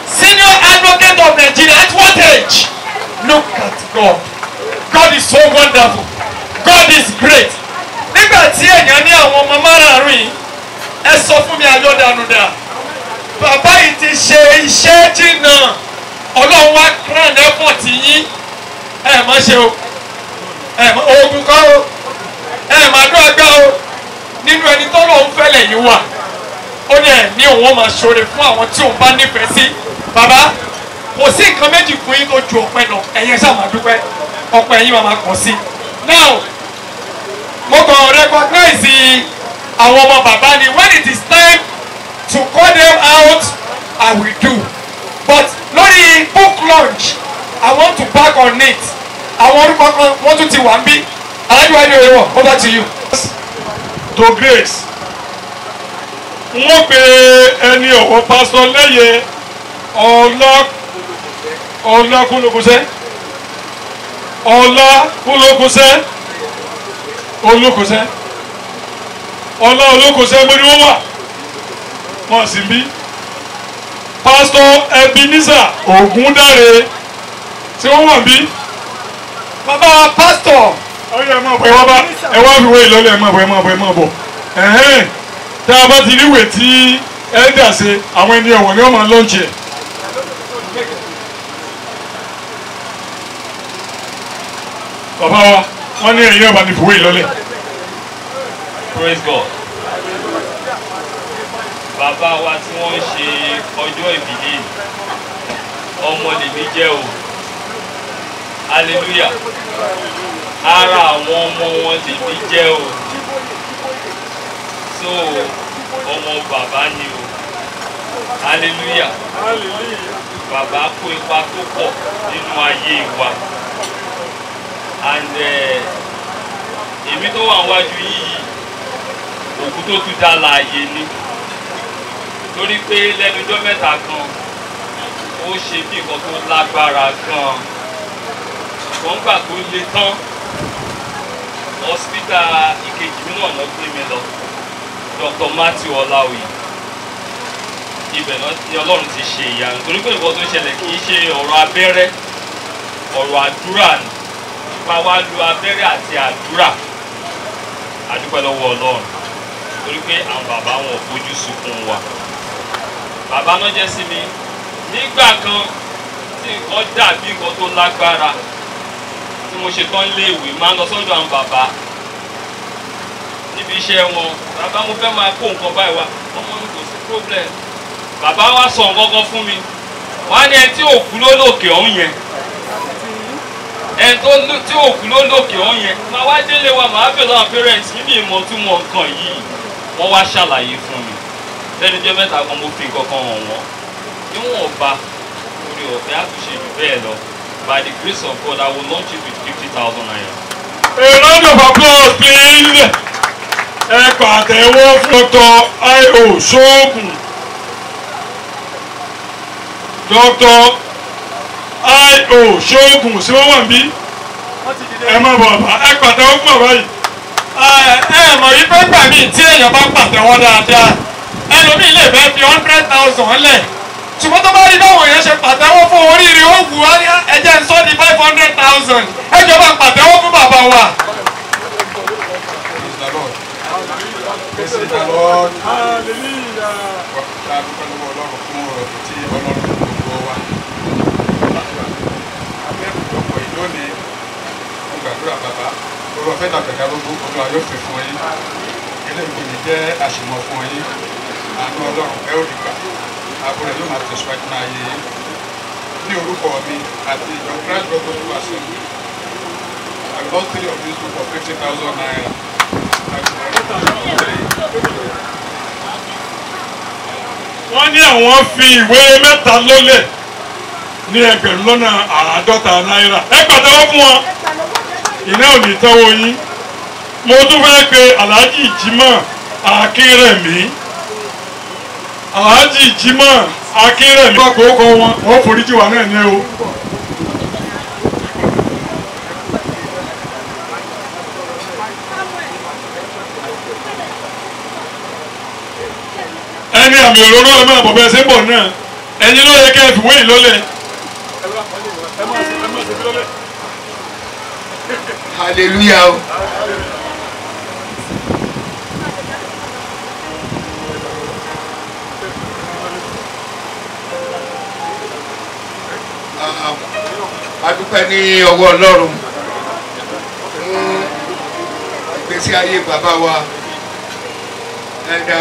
senior advocate of Nigeria. At what age? Look at God. God is so wonderful. God is great. Nígbà tí èèyàn ní àwọn ọmọ márààrún yìí, ẹ sọ fún mi àyọ̀dànùdà. Bàbá yìí ti ṣe iṣẹ́ jìnnà. Ọlọ́run wá crown effort yín. Ẹ má ṣe o. Oògùn kan o. Ẹ má dún àgbà o. Nínú ẹni tó lọ́ọ́ fẹ́lẹ̀ yìí wà. Ó ní ẹ̀mí òun máa ṣoore fún àwọn tí òun bá nífẹ̀ẹ́ sí. Bàbá, kò sí nǹkan méjì fún yín tó ju ọpẹ́ lọ. Ẹ̀yin ṣáà máa dúpẹ́. Ọpẹ́ yín máa kàn sí. Now, mo kàn recognize àwọn ọmọ bàbá ni when it is time to call them out, I will do. But lórí book launch, I want to back on it. Àwọn orúkọ kan wọ́n tún ti wà ń bí. Alájúwájú èrè wọ̀, over to you. To grace. Wọ́n pe ẹni ọ̀wọ́ pásítọ̀ lẹ́yẹ Ọlákúlókúsẹ́ Olókúsẹ́ mo ni wọ́n wà wọ́n sì bí pásítọ̀ Ebenezer Ògúndáre tí wọ́n wà bí. Bàbá pásítọ̀. Ẹ wá fi wé ìlọ́lẹ̀ ẹ máa bọ̀. Tá a bá ti ríwèé tí elder ṣe àwọn ẹni ọ̀wọ̀ ni wọ́n máa lọ́ọ̀nì ẹ̀. Bàbá wa wọ́n ní ẹ̀yìn ọba ní fìwé ìlọ́lẹ̀. Praise God. Bàbá wa tí wọ́n ń ṣe ọjọ́ ìbílẹ̀ ọmọ lèmi jẹ́ o. Hallelujah. Ara àwọn ọmọ wọn lèmi jẹ́ o. So ọmọ bàbá ni o. Hallelujah. Bàbá kó ipa tó pọ̀ nínú ayé wa. And èmi tó wà wájú yìí òkú tó tún dá láàyè ni. Torí pé lẹ́nu ọjọ́ mẹ́ta kan ó ṣe bí nǹkan tó lágbára gan-an. Wọ́n gbà tó le tán. Hospital ìkejì mi náà lọ gbé mi lọ. Dr. Matthew Ọláwuyì. Ibẹ̀ náà ni Ọlọ́run ti ṣe ìyanu. Torí pé nǹkan tó ṣẹlẹ̀ kì í ṣe ọ̀rọ̀ abẹ́rẹ́, ọ̀rọ̀ àdúrà ni. Nípa wá lu abẹ́rẹ́ àti àdúrà. A dúpẹ́ lọ́wọ́ Ọlọ́run. Torí pé àwọn bàbá wọn ò fojú sunkún wa. Bàbá náà jẹ́ sí mi nígbà kan tí nǹkan dàbí nǹkan tó lágbára. Tí mo ṣe tán léèwé máa ń lọ sọ́dọ̀ àwọn bàbá. Níbi iṣẹ́ wọn, bàbá mo fẹ́ máa kó nǹkan báyìí wá. Ọmọ mi kò sí problem. Bàbá wa sọ nǹkan fún mi. Wọ́n á ní ẹni tí òkú ló lòkè ọ̀hún yẹn. Ẹni tí òkú ló lòkè ọ̀hún yẹn. Màá wá délé wa, màá bèèrè àwọn parents mi ní ìmọ̀ tí mo nǹkan yìí. Wọ́n wá ṣàlàyé fún mi. Lẹ́nu jẹ́ mẹ́ta kan mo fi nǹkan kan hàn wọ́n. Níwọ̀n ọba orí ọ̀fẹ́ àtúnṣe jù bẹ́ẹ̀ lọ. By the grace of God, I will launch it with 50,000 naira. A round of applause, please. Ẹ pàtẹ́wọ́ fún Dr. I.O. Ṣóògùn. Dr. I.O. Ṣóògùn sí wọ́n wà ń bí. Ẹ má bọ̀ bá ẹ pàtẹ́wọ́ fún bàbá yìí. Mọ̀ yí pé gbà mí tí èèyàn bá pàtẹ́wọ́ dáadáa ẹlòmíì lè fẹ́ fi 100,000 lẹ̀ ṣùgbọ́n tó bá rí báwọn èèyàn ṣe pàtẹ́wọ́ fún oríire ó wù á ní ẹjẹ́ ń sọ di 500,000 ẹjọ́ bá pàtẹ́wọ́ fún bàbá wa. Praise the Lord. Hallelujah. Ká dúpẹ́ lọ́wọ́ Ọlọ́run fún ọ̀rọ̀ tí Ọlọ́run gbogbo wa. Abẹ́rù lọ́pọ̀ yìí lónìí, mo gbàdúrà bàbá, olùwà fẹ́ dàgbẹ̀dà gbogbo Olúwa yóò fi fún yín. Eléyìí kò ní jẹ́ àṣìmọ̀ fún yín. Àánú Ọlọ́run ẹ ó rí gbà. Àbúrò yóò máa tẹ̀síwájú náà yé yín. Ní orúkọ mi àti ìjọ Christ Gospel Assembly, I bought 3 of these book for 50,000 naira. Wọ́n ní àwọn fi ìwé mẹ́ta lólẹ̀ ní ẹgbẹ̀rún lọ́nà 50 náírà. Ẹ pàtẹ́wọ́ fún wọn. Iná ò ní tẹ́wọ́ yín. Mo tún fẹ́ pe Alhaji Jimoh Akínrẹ̀mí. Alhaji Jimoh Akínrẹ̀mí. Bá kó kọ́ wọn, wọ́n foríjì wà náà ní o. Ẹni àmì òróró ẹ máa bọ̀ bẹ́ẹ̀ ṣe ń bọ̀ náà ẹ̀yin ló yẹ kẹ́ ẹ fìwé ìlólẹ̀. Hallelujah o. A dúpẹ́ ní ọwọ́ Ọlọ́run fún ìgbésí ayé bàbá wa ẹ̀dá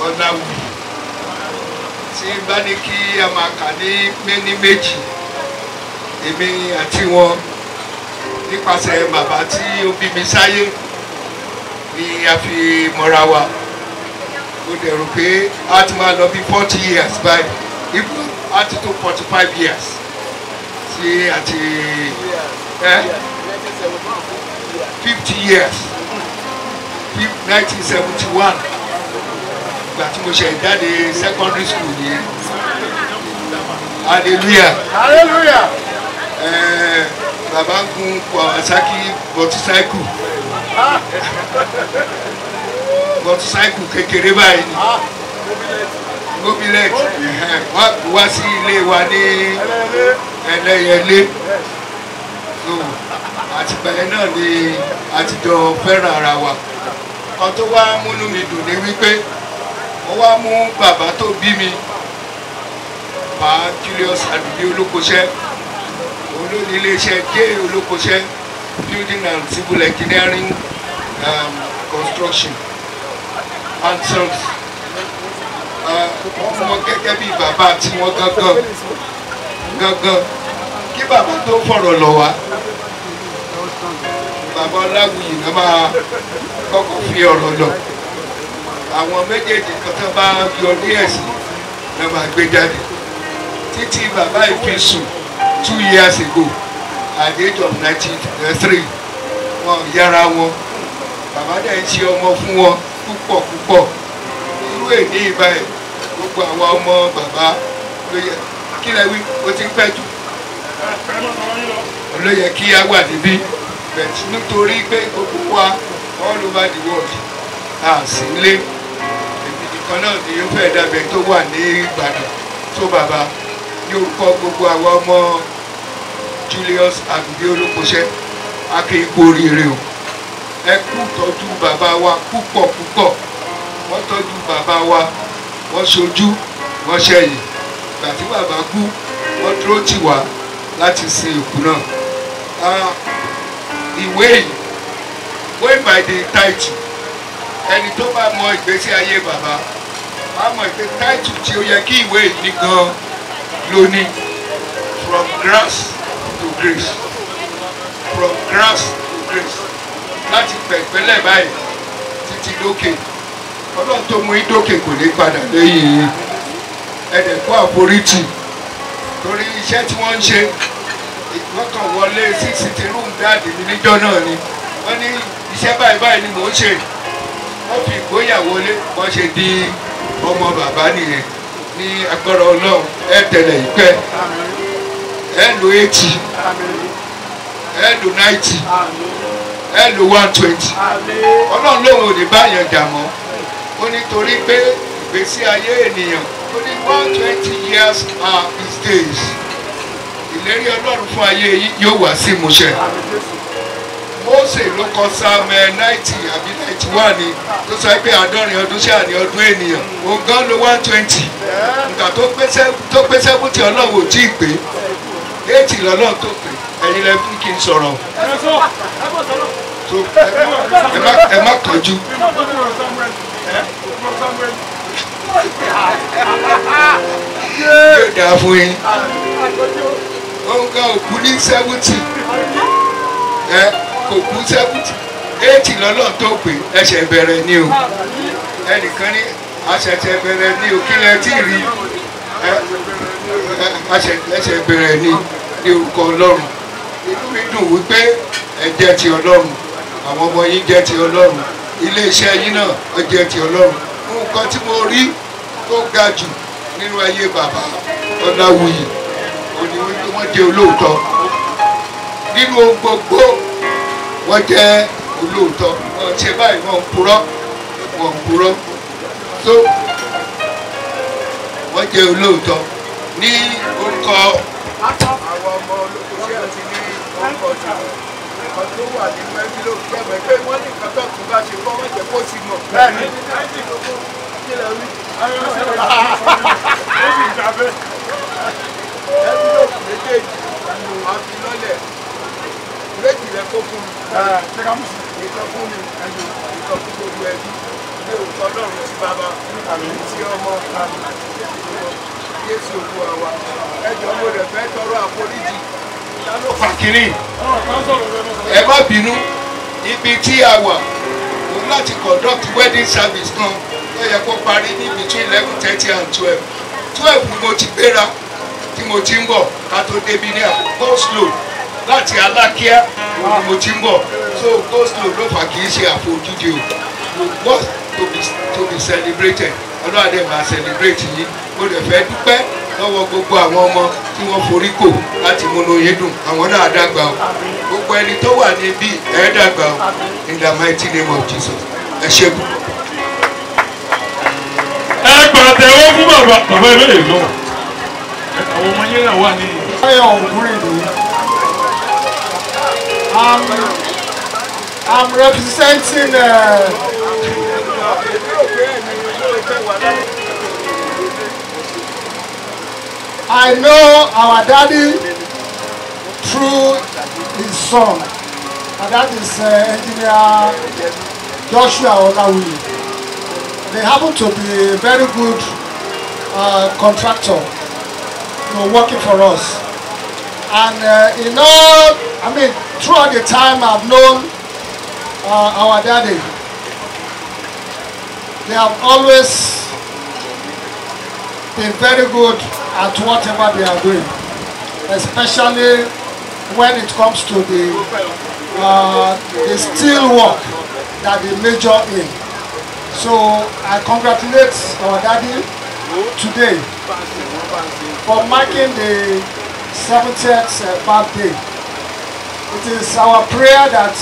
Ọláwù tí bá ní kí a máa kà ní méní méjì èmi àti wọn nípasẹ̀ bàbá tí ó bí mi sáyé ni a fi mọ́ra wa ó dẹ̀rù pé a ti máa lọ bí 40 years báyìí ibu a ti tó 45 years tí a ti 50 years 1971 ìgbà tí mo ṣe jáde secondary school yẹn hallelujah hallelujah bàbá ń gun Kawasaki motorcycle kékeré báyìí ni mobilette wọ́n wá sí ilé wa ní Ẹlẹ́yẹlé àtìgbà yẹn náà ni àtijọ́ fẹ́ràn ara wa kan tó wá múnú mi dùn ní wípé wọ́n wá mú bàbá tó bí mi pa Julius Àdùbí Olókoṣẹ́ olórí iléeṣẹ́ J Olókoṣẹ́ building and civil engineering construction and sons wọ́n gẹ́gẹ́ bí bàbá tí wọ́n gangan kí bàbá tó fọ̀rọ̀ lọ wá bàbá Ọláwuyì náà máa kọ́kọ́ fi ọ̀rọ̀ lọ àwọn méjèèjì kan tó bá yọ ní ẹ̀sìn náà máa gbé jáde títí bàbá yìí fi sùn 2 years ago at the age of 93 wọn yára wọn bàbá dẹ̀ ń ṣe ọmọ fún wọn púpọ̀ irú èdè ìbáyìí gbogbo àwọn ọmọ bàbá ló yẹ kí lẹ wí ó ti ń pẹ́ jù ló yẹ kí á wà níbí bẹ̀t nítorí pé gbogbo wa all over the world a sì ń lé èmi nìkan náà ni ó fẹ́ dàbẹ̀ tó wà ní Ìbàdàn tó bàbá ní orúkọ gbogbo àwọn ọmọ Julius Àdùbí Olókoṣẹ́ akéèkó oríire o ẹ kú tọ́jú bàbá wa púpọ̀ wọ́n tọ́jú bàbá wa wọ́n ṣojú wọ́n ṣẹ̀yìn ìgbà tí bàbá kú wọ́n dúró tì wá láti sin òkú náà ìwé yìí going by the title ẹni tó bá mọ ìgbésí ayé bàbá wàá mọ ìgbé title tí ó yẹ kí ìwé yìí ní gan lónìí from grass to grace from grass to grace láti pẹ̀pẹ́lẹ̀ báyìí títí lókè Ọlọ́run tó mú ìdókè kò ní padà lẹ́yìn yìí ẹ̀dẹ̀ kó àforítì torí iṣẹ́ tí wọ́n ń ṣe wọ́n kàn wọlé sí sitting room dáàdì mi níjọ́ náà ni wọ́n ní iṣẹ́ báyìí ni mò ń ṣe wọ́n fi ìgboyà wọlé wọ́n ṣe di ọmọ bàbá nìyẹn ní agbára Ọlọ́run ẹ tẹ̀lé ìpẹ́ ẹ lo 80 ẹ lo 90 ẹ lo 120 Ọlọ́run lòun ò ní báyàn jà mọ́ ó nítorí pé ìgbésí ayé ènìyàn ó ní 120 years are his days. Ìlérí Ọlọ́run fún ayé yìí yóò wá sí ìmúṣẹ. Mósè ló kọ Psalm 90 àbí 91 ni tó sọ pé 70 ọdún ṣáà ní ọdún ènìyàn. Òun gan ló 120. Nígbà tó pé 70 Ọlọ́run ò tí ì pé. 80 lọ́lọ́run tó pé. Ẹ̀yin lẹ fún kí n sọ̀rọ̀. Ẹ má kánjú. Yóò dáa fún yín. Òun gan òkú ní 70. Kò kú 70. 80 lọ́lọ́run tó pé ẹsẹ̀ bẹ̀rẹ̀ ni o. Ẹnìkan ní àṣẹ̀ṣẹ̀ bẹ̀rẹ̀ ni o kí lẹ tí ì rí. Ẹsẹ̀ bẹ̀rẹ̀ ni orúkọ Ọlọ́run. Inú mi dùn wípé ẹ jẹ́ ti Ọlọ́run. Àwọn ọmọ yín jẹ́ ti Ọlọ́run. Ilé iṣẹ́ yín náà ó jẹ́ ti Ọlọ́run. Nǹkan tí mo rí tó ga jù nínú ayé bàbá Ọláwuyì òní wípé wọ́n jẹ́ olóòótọ́. Nínú ohun gbogbo wọ́n jẹ́ olóòótọ́. Wọ́n ṣe báyìí wọ́n ń purọ́. So wọ́n jẹ́ olóòótọ́. Ní orúkọ àwọn ọmọ olókòṣe àti ní orúkọ ìṣòro nǹkan tó wà nínú ẹbí ló fi ẹgbẹ́ pé wọ́n ní nǹkan tó kù bá ṣe kọ́ wọ́n jẹ́ kó sì mọ̀. Bẹ́ẹ̀ni ẹbí ló fi méjèèjì àfi lọ́lẹ̀ méjì rẹ̀ kó fún mi. Ìkan fún mi ìkan fún gbogbo ẹbí ilé òkú Ọlọ́run ti bàbá ti ọmọ Jésù òkú àwa ẹjọ́ mo rẹ̀ fẹ́ tọrọ àforíjì. Ló fà kiri ẹ má bínú ibi tí a wà òun láti conduct wedding service kan ó yẹ kó parí ní between 11:30 and 12. 12 ni mo ti gbéra tí mo ti ń bọ̀ ká tó débi ní go slow láti Alákíá òun ni mo ti ń bọ̀ so go slow ló fà kì í ṣe àfojúdi o want to be celebrated Ọlọ́run dẹ̀ máa celebrate yín mo dẹ̀ fẹ́ dúpẹ́ lọ́wọ́ gbogbo àwọn ọmọ tí wọ́n forí kò láti múnú yín dùn àwọn náà dàgbà o gbogbo ẹni tó wà níbí ẹ dàgbà o in the mighty name of Jesus ẹ ṣe bù. Ẹ pàtẹ́wọ́ fún bàbá ilé ìlú àwọn ọmọ yẹn náà wà ní. Ayọ̀ Ògúnrìndé I'm representing I know our daddy through his son, and that is engineer Joshua Olawuyi. They happen to be a very good contractor, working for us. And throughout the time I've known our daddy, they have always been very good at whatever they are doing, especially when it comes to the steel work that they major in. So I congratulate our daddy today for marking the 70th birthday. It is our prayer that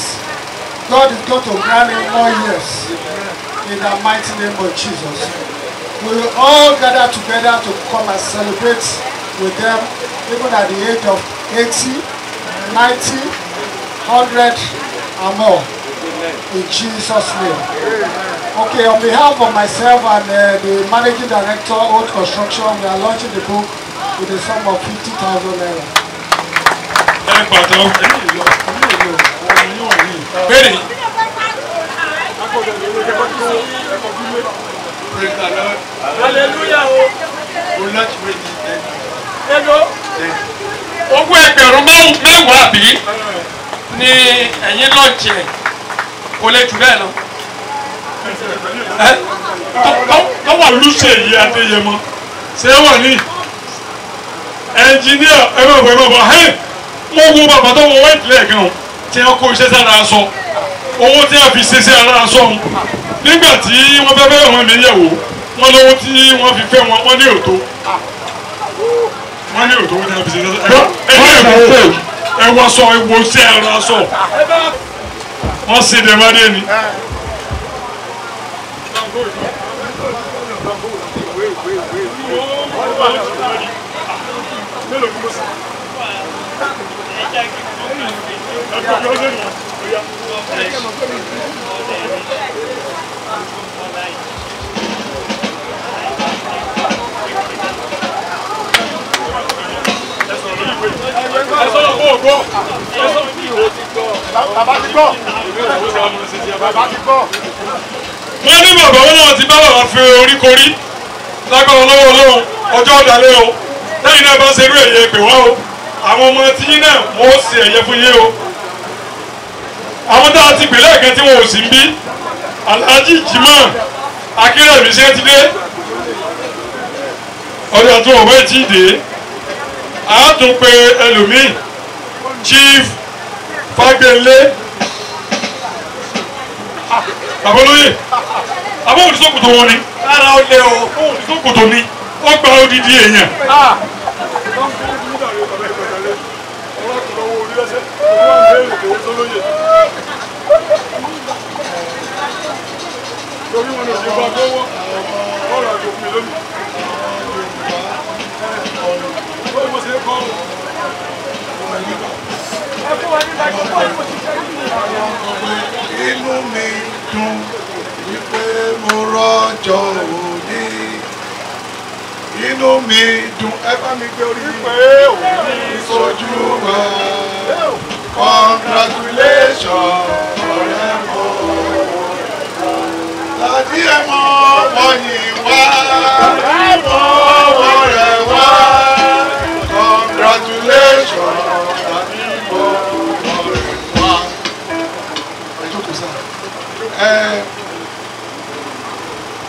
God is going to grant him more years in the mighty name of Jesus. We will all gather together to come and celebrate with them, even at the age of 80, 90, 100 and more. In Jesus' name. Okay, on behalf of myself and the Managing Director, Old Construction, we are launching the book with a sum of 50,000 naira. Hallelujah. Ogún ẹgbẹ̀rún mẹ́wàá bí ni ẹ̀yin lọ́ọ̀jì ẹ̀ kò lè jù bẹ́ẹ̀ lọ. Tọ́wọ́ lùsẹ̀ yìí Adéyẹmọ ṣé wà ní ẹnjìníà ẹ̀rọ mo wo bàbá tó wọ wáìtì lẹ́ẹ̀kan tí wọ́n kó iṣẹ́ sára aṣọ owó tí wọ́n fi ṣe sí ara aṣọ nígbà tí wọ́n fẹ́ bẹ́ẹ̀ wọ́n mi yẹ̀wò wọ́n lówó tí wọ́n fi fẹ́ wọn wọ́n ní òtó wọ́n ní òtó wọ́n ní wọ́n fi ṣe sára ẹ wọ́n sọ ewo sí ara aṣọ wọ́n sì dẹ̀ má dé ni. wọ́n ní bàbá wọn náà ti bá bàbá fi orí korí lágbára lọ́wọ́ Ọlọ́run ọjọ́ ọ̀dàlẹ́ o lẹ́yìn náà bá ṣe irú ẹ̀yẹ pè wá o àwọn ọmọ tí yín náà wọ́n ó ṣe ẹ̀yẹ fún yín o àwọn tá a ti pè lẹ́ẹ̀kan tí wọn ò sí ń bí Alhaji Jimoh Akérèmí ṣe ti dé ọjà tó ọ̀wẹ́ tí ì dé a tún pe ẹlòmíì Chief Fagbenle babolóye àbọ̀ òdìsókòtò wọn ni rárá ó lé o òdìsókòtò ni ó gba odidi èèyàn. Inú mi dùn wípé mo rọ́jọ́ òní. Inú mi dùn ẹ bá mi gbé orí pé òní sojú wa. Congratulations ọ̀rẹ́ mọ́. Láti ẹ̀ mọ́ wọ̀nyí wá. Ẹ̀ mọ́ wọ̀rẹ̀ wá. Congratulations láti mọ́ wọ̀rẹ̀ wá. Ẹ jókòó sáà.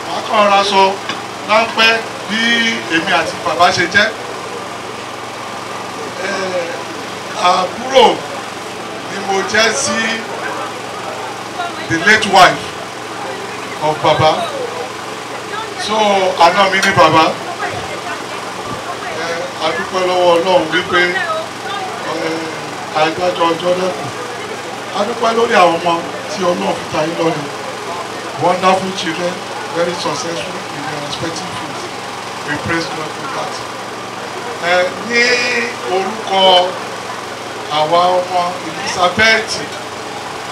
Màá kàn ra sọ láńpẹ́ bí èmi àti bàbá ṣe jẹ́. Àbúrò ni mo jẹ́ sí the late wife of baba, so àná mi ní baba. A dúpẹ́ lọ́wọ́ Ọlọ́run wípé àìdájọ́ ọjọ́ lẹ́kùn. A dúpẹ́ lórí àwọn ọmọ tí Ọlọ́run fi ta yín lọ́rùn. Wonderful children, very successful in their respective fields. We praise God for that. Ní orúkọ àwa ọmọ Elizabeth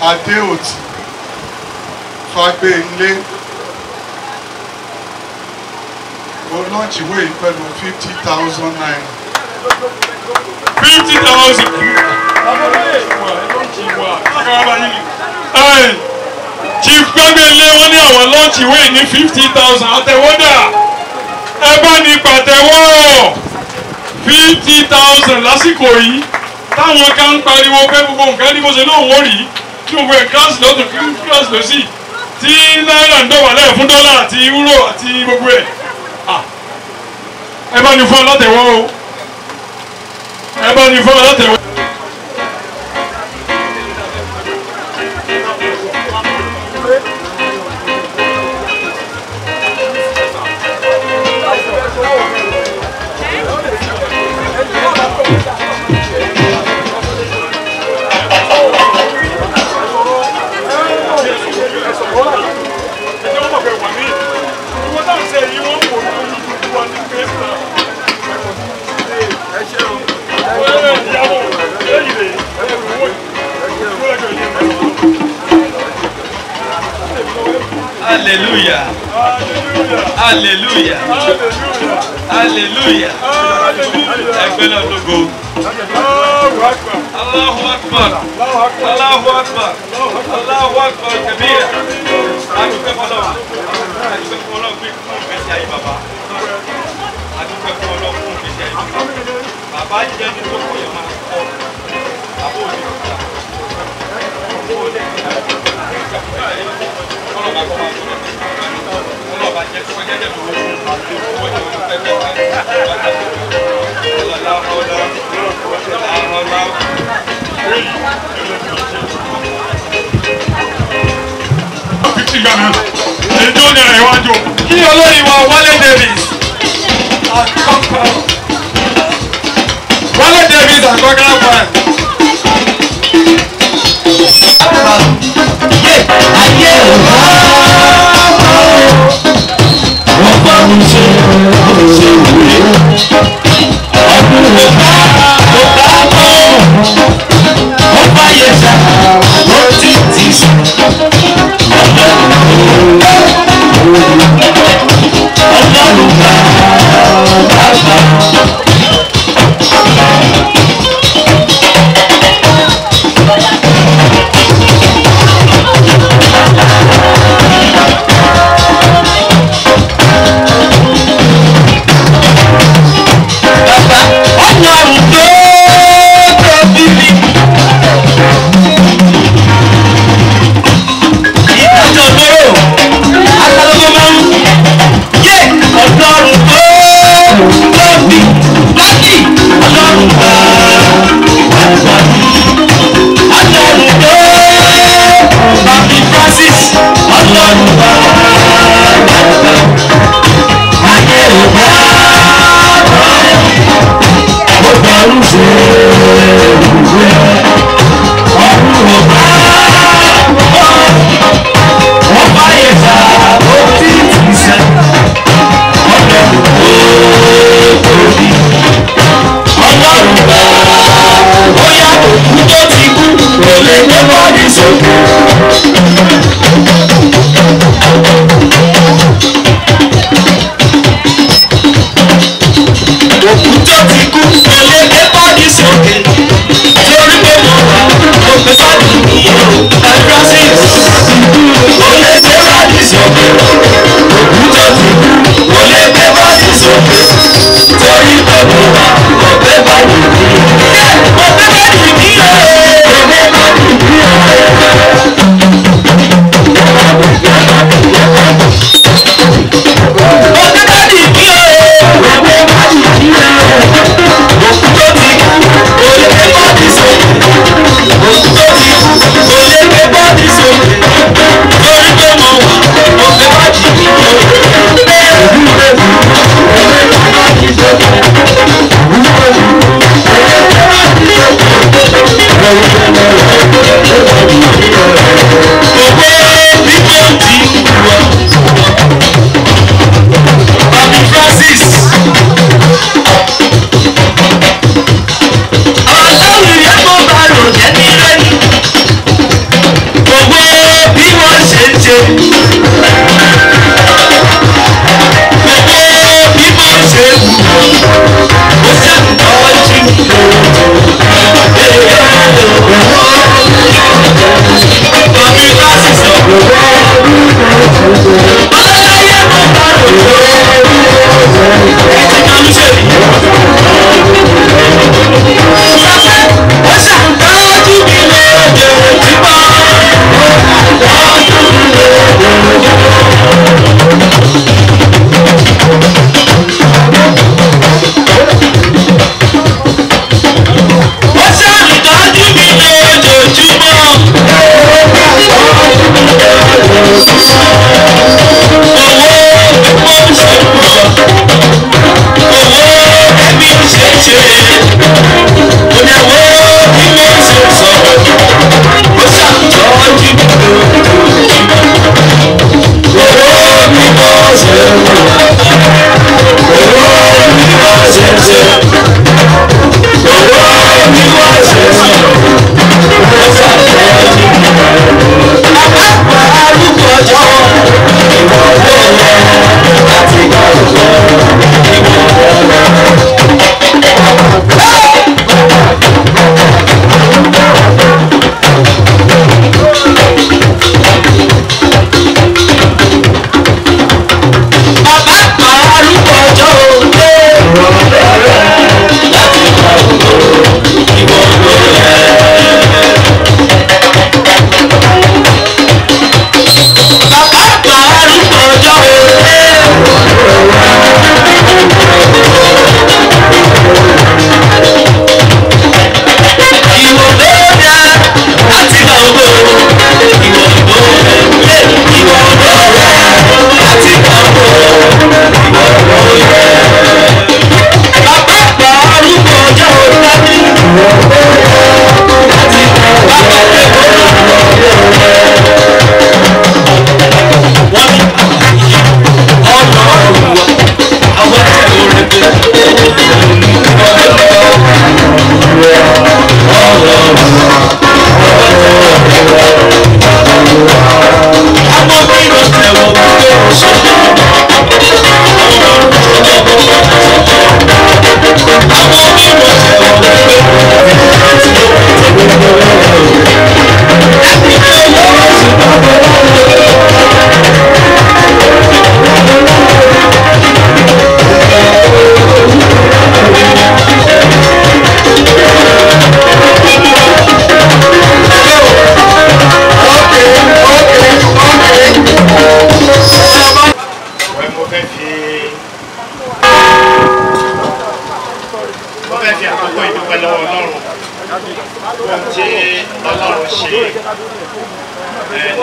Adéòtì Fagbenle, mo launch ìwé yìí pẹ̀lú 50,000 naira. 50,000. Chief Fagbenle wọ́n ní àwọn launch ìwé ní 50,000 àtẹ̀wọ́dà ẹ bá ní pàtẹ́wọ́ 50,000 lásìkò yìí táwọn kan ń pariwo pé gbogbo nǹkan ní bó ṣe náà wọ́n rí tí gbogbo ẹ̀ kíláàsì lọ́tún kíláàsì lọ́sì tí náírà ń dọ̀wálẹ̀ fún dọ́là àti euro àti gbogbo ẹ̀ ẹ bá ní fún ọ látẹ̀wọ́ o ẹ bá ní fún ọ látẹ̀wọ́. Hallelujah. Hallelujah. Hallelujah. Ẹgbẹ́ náà lógo. Allahu Akbar. Allahu Akbar. Allahu Akbar kabira. Adúpẹ́ fọlọ́wà. Adúpẹ́ fọlọ́wà fún ìgbésí ayé bàbá. Adúpẹ́ fọlọ́wà fún ìgbésí ayé bàbá. Bàbá jẹ́ ní tó kọ̀ yẹn máa kọ́. Bàbá ò ní kúta. Bàbá ò ní kúta. Ọlọ́ba kọ́ máa tó lọ. Ọlọ́ba jẹ́ tó kọjá jẹ́ tó wọ́n. Owó ìjọba ló fẹ́ fẹ́ fẹ́. Kí olórí wa Wálé Davis Wálé Davis àkọ́kọ́ bọ̀. Ayé ò bá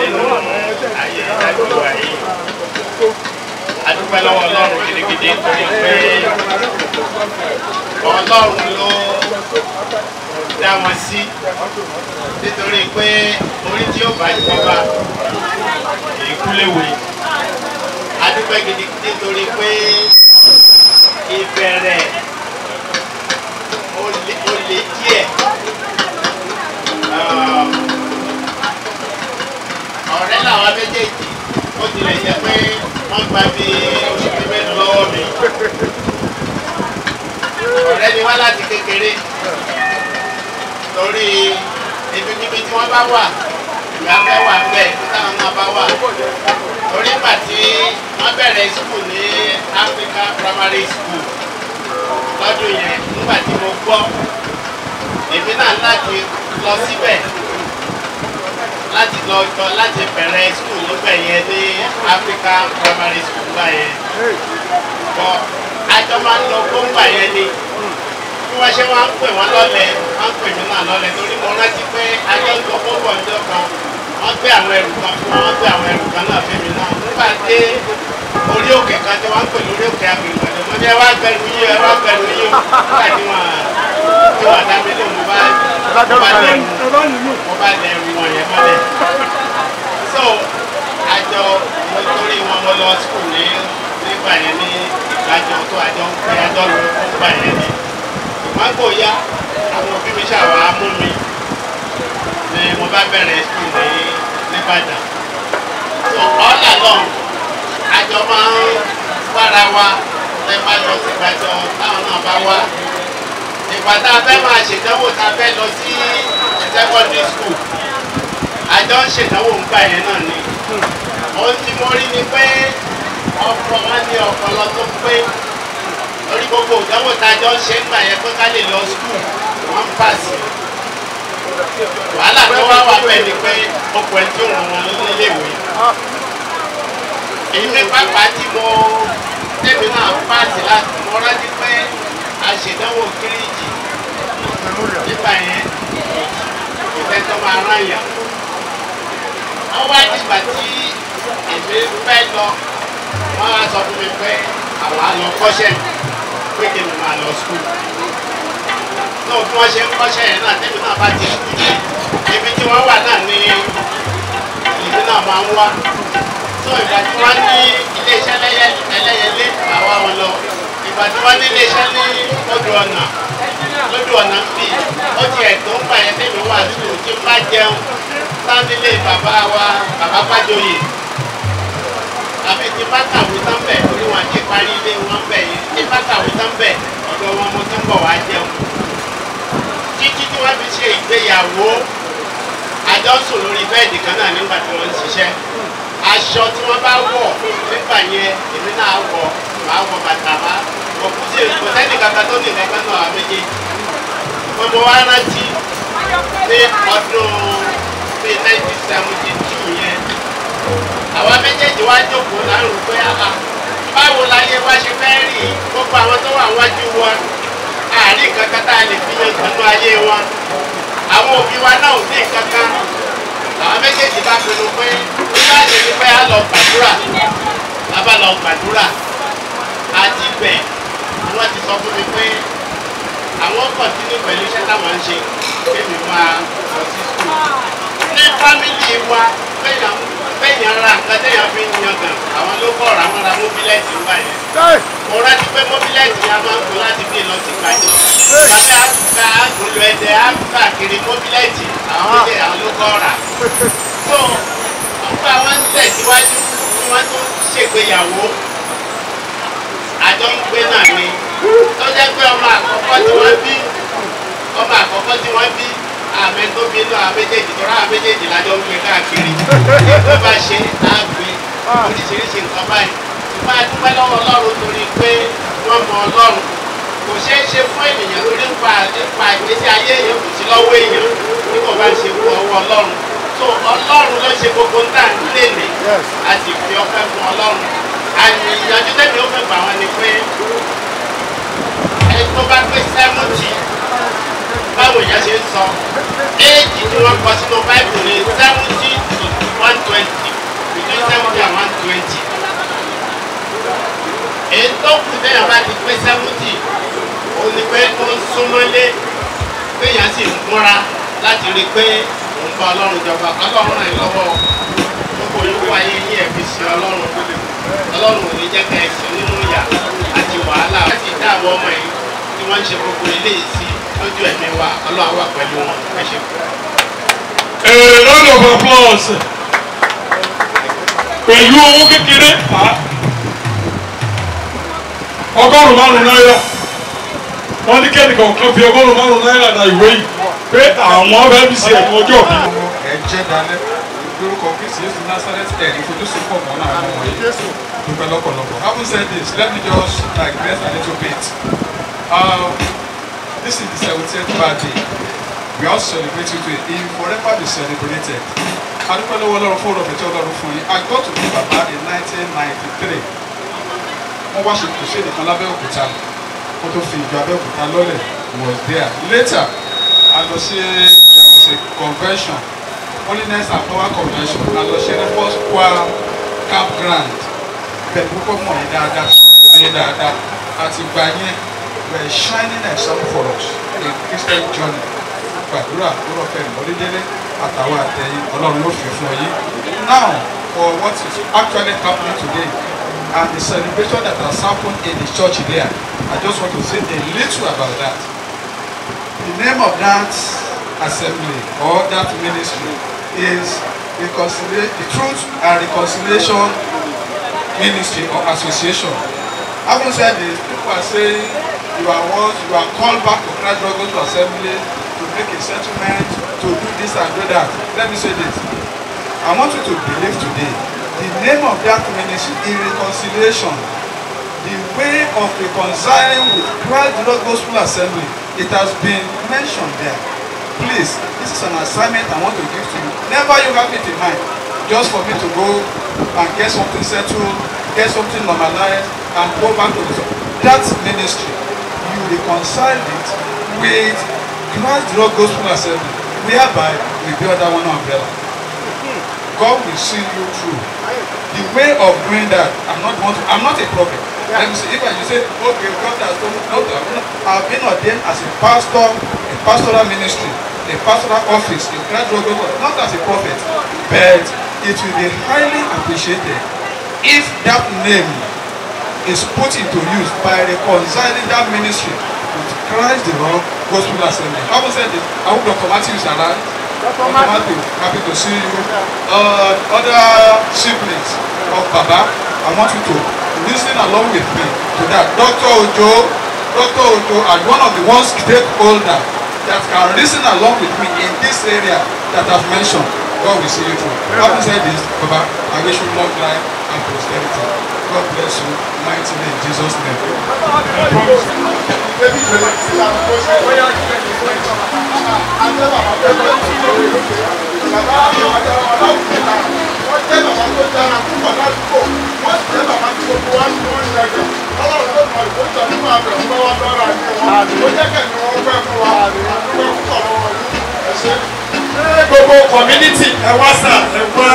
nínú ayé ìdájọ́ ayé dúpẹ́ lọ́wọ́ ọlọ́run gidigidi torí pé ọlọ́run ló dá wọn sí nítorí pé orí tí ó bá jọba ìkúléwé a dúpẹ́ gidigidi nítorí pé ìbẹ̀rẹ̀ ó le díẹ̀ ọ̀rẹ́ làwọn méjèèjì ó tilẹ̀ jẹ́ pé wọ́n gba bí oṣù tí mẹ́nu lọ́wọ́ mi ọ̀rẹ́ ni wá láti kékeré torí ibikíbi tí wọ́n bá wà ìyá fẹ́ wà bẹ́ẹ̀ táwọn náà bá wà torí ìgbà tí wọ́n bẹ̀rẹ̀ school ní Africa Primary School lọ́dún yẹn nígbà tí mo gbọ́ èmi náà láti lọ síbẹ̀ láti lọ jọ láti bẹ̀rẹ̀ school níbẹ̀ yẹn ní Africa Primary School gbà yẹn bọ́ àjọ máa ń lọ gbóngbà yẹn ni bí wọ́n ṣe máa ń pè wọ́n lọ́lẹ̀ wọ́n ń pè mí náà lọ́lẹ̀ torí mo rántí pé àjọ ń lọ gbóngbà ọjọ́ kan wọ́n gbé àwọn ẹrù kan fún wọn gbé àwọn ẹrù kan náà fẹ́mi náà nígbà dé orí òkè kan tí wọ́n ń pè lórí òkè àgbègbè mo ní ẹ wá gbẹrù yín ẹ wá gbẹrù yín nígbà tí wọ́n dá mi lóhùn mo bá lẹ́rù wọn yẹn mọ́lẹ̀ so àjọ nítorí wọn mo lọ school nígbà yẹn ní ìgbàjọ tó àjọ ń pè àjọ lọ nígbà yẹn ní ìgbàgbọ́ ya àwọn òbí mi ṣàwà mú mi ni mo bá bẹ̀rẹ̀ school nígbàdàn so ọ̀là náà àjọ máa ń fara wa ẹ bá lọ sí ìgbàjọ táwọn náà bá wá ìgbà tá a fẹ́ máa ṣèdánwò tá a fẹ́ lọ sí secondary school àjọ ń ṣèdánwò ń gbà yẹn náà ni ohun tí mo rí ni pé ọ̀pọ̀ wọn ní ọpọlọ tó pé lórí gbogbo ìdánwò tá a jọ ń ṣe ń gbà yẹn pé ká lè lọ school wọ́n ń pàṣẹ wàhálà tó wá wà bẹ́ẹ̀ ni pé ọkọ̀ ẹ̀ tí ò ràn wọn níléèwé èyí ní pápá tí mo tẹ́bi náà pàṣẹ láti mo rántí pé àṣèdánwò kíríjì nígbà yẹn ìfẹ́ tó máa rán yàn wọ́n wá nígbà tí èmi fẹ́ lọ wọ́n wá sọ fún mi pé àwọn á lọ kọ́ṣẹ́ pé kí mi máa lọ skul náà bí wọ́n ṣe ń kọ́ṣẹ́ yẹn náà tẹ́bi náà bá ti skul yẹn ibi tí wọ́n wà náà ní ìlú náà máa ń wá tó ìgbà tí wọ́n ní iléeṣẹ́ ẹlẹ́yẹlé àwa wọn lọ ìgbà tí wọ́n ní iléeṣẹ́ ní lójú ọ̀nà ń bì ó ti ẹ̀tọ́ ń pààyàn tẹ́mi wà sùn tí bá jẹun sáńdílé bàbá wa bàbá Fájòyè àbí tí bá kàwé tán bẹ̀ torí wọn ti parí ilé wọn bẹ̀ yìí tí bá kàwé tán bẹ̀ ọ̀dọ̀ wọn mo ti ń bọ̀ wá jẹun títí tí wọ́n fi ṣe ìgbéyàwó àjọ sùn lórí bẹ́ẹ̀dì kan náà nígbà tí wọ́n ń ṣiṣẹ́ aṣọ tí wọ́n bá wọ̀ nígbà yẹn èmi náà wọ̀ máa wọ bàtà máa wọ̀ kú sí kò sẹ́ni kankan tó ní kankan náà méjèèjì mo wá rántí ní ọdún bíi 1972 yẹn àwa méjèèjì wá jókòó lárùn pé báwo láyé wá ṣe fẹ́ rí gbogbo àwọn tó wà wájú wọn àárín kankan tá a lè fi yan kanú ayé wọn àwọn òbí wa náà ò ní kankan àwọn méjèèjì bá pinnu pé nígbà tí ní pé a lọ gbàdúrà a bá lọ gbàdúrà àti bẹ̀ wọ́n ti sọ fún mi pé àwọn kọ̀tínú pẹ̀lú iṣẹ́ táwọn ń ṣe kémi máa lọ sí skul ní fámìlì wa fẹ́yàn ra nǹkan téèyàn fi ń yan gan àwọn ló kọ́ ọ̀rọ̀ àwọn ra móbílẹ̀tì ń báyìí mo rántí pé móbílẹ̀tì yẹn a máa ń kó láti bí lọ sí ìgbàjọ tàbí àtúkà àgùnlò ẹ̀dẹ̀ àtúkà kiri móbílẹ̀tì àwọn méjì àwọn ló kọ́ ọ̀rà so nípa wọn ń tẹ̀síwájú tí wọ́n tún ṣègbéyàwó àjọ ń gbé náà ni tó jẹ́ pé ọmọ àkọ́kọ́ tí wọ́n bí àmì tó bí inú àwọn méjèèjì tó rá àwọn méjèèjì lájọ ń gbé káàkiri tó bá ṣe àgbé oríṣiríṣi nǹkan báyìí ṣùgbọ́n a dúpẹ́ lọ́wọ́ Ọlọ́run torí pé wọ́n mọ Ọlọ́run kò ṣeé ṣe fún ènìyàn lórí nípa ìgbésí ayé èèyàn kò sí lọ́wọ́ èèyàn bí kò bá ṣe wọ ọwọ́ Ọlọ́run tó Ọlọ́run ló ṣe gbogbo ń tà nílé ní a sì fi ọpẹ́ fún Ọlọ́run àmì ìyànjú tẹ́mi ó fẹ́ gbà wọ́n ni pé ẹni tó bá pé 70 báwo ìyá ṣe ń sọ éèjì tí wọ́n kọ sínú báìbù ní 70 to 120 between 70 and 120 múra láti rí pé òun bá ọlọ́run jọba ọlọ́run ràn yín lọ́wọ́ gbogbo olúkọ ayé ní ẹ̀bí sí ọlọ́run ọlọ́run ò ní jẹ́ ká ẹ̀sìn nínú ìyà àti wàhálà láti dá àwọn ọmọ yìí tí wọ́n ń ṣe gbogbo eléyìí sí lójú ẹ̀mí wa ọlọ́run wà pẹ̀lú wọn ẹ ṣe. A round of applause. Pẹ̀lú owó kékeré ọgọ́rùn-ún márùn-ún náírà wọ́n ní kẹ́nìkan kan fi ọgọ́rùn-ún márùn-ún náírà na ìwé yìí pé àwọn fẹ́ fi ṣe ẹ̀kọ́ ọjọ́ bí. ẹ jẹ́ dalẹ́ lórúkọ kristi yéṣu Nazareth ẹ̀rí fojúsùn pọ̀ mọ́ náà àwọn wọ̀nyí dúpẹ́ lọ́pọ̀lọpọ̀. Having said this, let me just digress a little bit. This is the 70th birthday. We all celebrate you today. He will forever be celebrated. Adúpẹ́ lọ́wọ́ Ọlọ́run fún ọ̀rọ̀ fẹ̀tẹ́ Ọlọ́run fún yín. I got to meet Baba in 1993. Wọ́n wá ṣe crusade kan lábẹ́òkúta. Wọ́n tó fi ìjọ Abẹ́òkúta lọ́lẹ̀ was there. Later, a lọ sí there was a convention, Holiness and Power Convention. A lọ ṣe ní First Choir Campground. Bẹ́ẹ̀ púpọ̀ mọ̀ ní dáadáa, ní dáadáa. Àti gbà yẹn were shining example for us in Christian journey. Gbàdúrà lórọ̀ fẹ́ràn Olúdélé àtàwọn àtẹ̀yìn Ọlọ́run ló fi fún ọ yìí. Now for what is actually happening today and the celebration that has happened in the church there, I just want to say a little about that. The name of that assembly or that ministry is the Truth and Reconciliation Ministry or Association. Having said this, people are saying you are called back to Christ Gospel Assembly to make a settlement, to do this and do that. Let me say this. I want you to believe today. The name of that ministry is reconciliation. The way of reconciling with Christ Gospel Assembly. It has been mentioned there. Please, this is an assignment I want to give to you. Never you have it in mind. Just for me to go and get something settled, get something normalized, and go back to that ministry. You reconcile it with Christ Gospel Assembly, whereby we build that one umbrella. God will see you through. The way of doing that, I'm not a prophet. Let me say, if I say, okay, God has told me, no, I've been ordained as a pastor, a pastoral ministry, a pastoral office, in Christ Gospel, not as a prophet, but it will be highly appreciated if that name is put into use by reconciling that ministry with Christ the Lord Gospel Assembly. Having said this, I hope Dr. Matthew is around. Dr. Matthew, happy to see you. Other siblings of Baba, I want you to listen along with me to that. Dr. Ojo are one of the ones stakeholders that can listen along with me in this area that I've mentioned. God will see you through. Having said this, Baba, I wish you long life and prosperity. God bless you, mighty name, in Jesus' name. Gbogbo community ẹ wá sà ẹ wá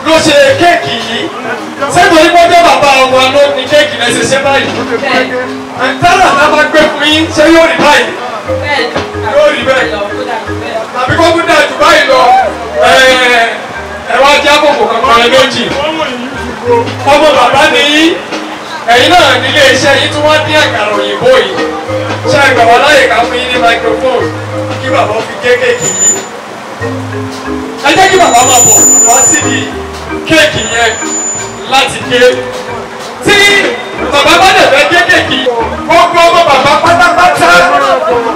ló ṣe kéèkì yìí sẹ́gun ní mọ́jọ́ bàbá ọmọ ló ní kéèkì náà ṣe ṣe báyìí tẹ́lẹ̀ náà máa gbé fún yín ṣé yóò rí báyìí yóò rí bẹ́ẹ̀ tàbí kó kú dáa jù báyìí lọ ẹ wá jẹ́ àkókò kankan ẹ méjì ọmọ bàbá ni yín ẹ̀yin náà nílé iṣẹ́ yìí tí wọ́n dín àkàrà òyìnbó yìí ṣe àgbà wà láyè ká fún yín ní microphone kí bàbá fi gé kéèkì yìí ẹ jẹ́ kí bàbá máa bọ̀ wá síbi kéèkì yẹn láti gé tí bàbá bá dẹ̀ fẹ́ gé kéèkì gbogbo ọmọ bàbá pátápátá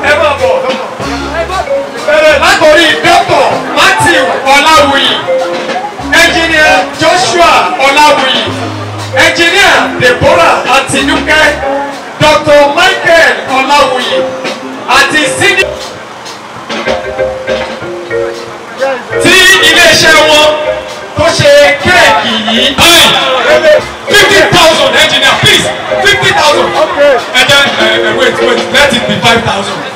ẹ máa bọ̀ bẹ̀rẹ̀ látòrí Dr. Matthew Ọláwuyì engineer Joshua Ọláwuyì engineer Deborah Àtinúkẹ́ Dr. Michael Ọláwuyì àti senior tí iléeṣẹ́ wọn tó ṣe kéèkì yìí 50,000 engineer please 50,000 wait let it be 5,000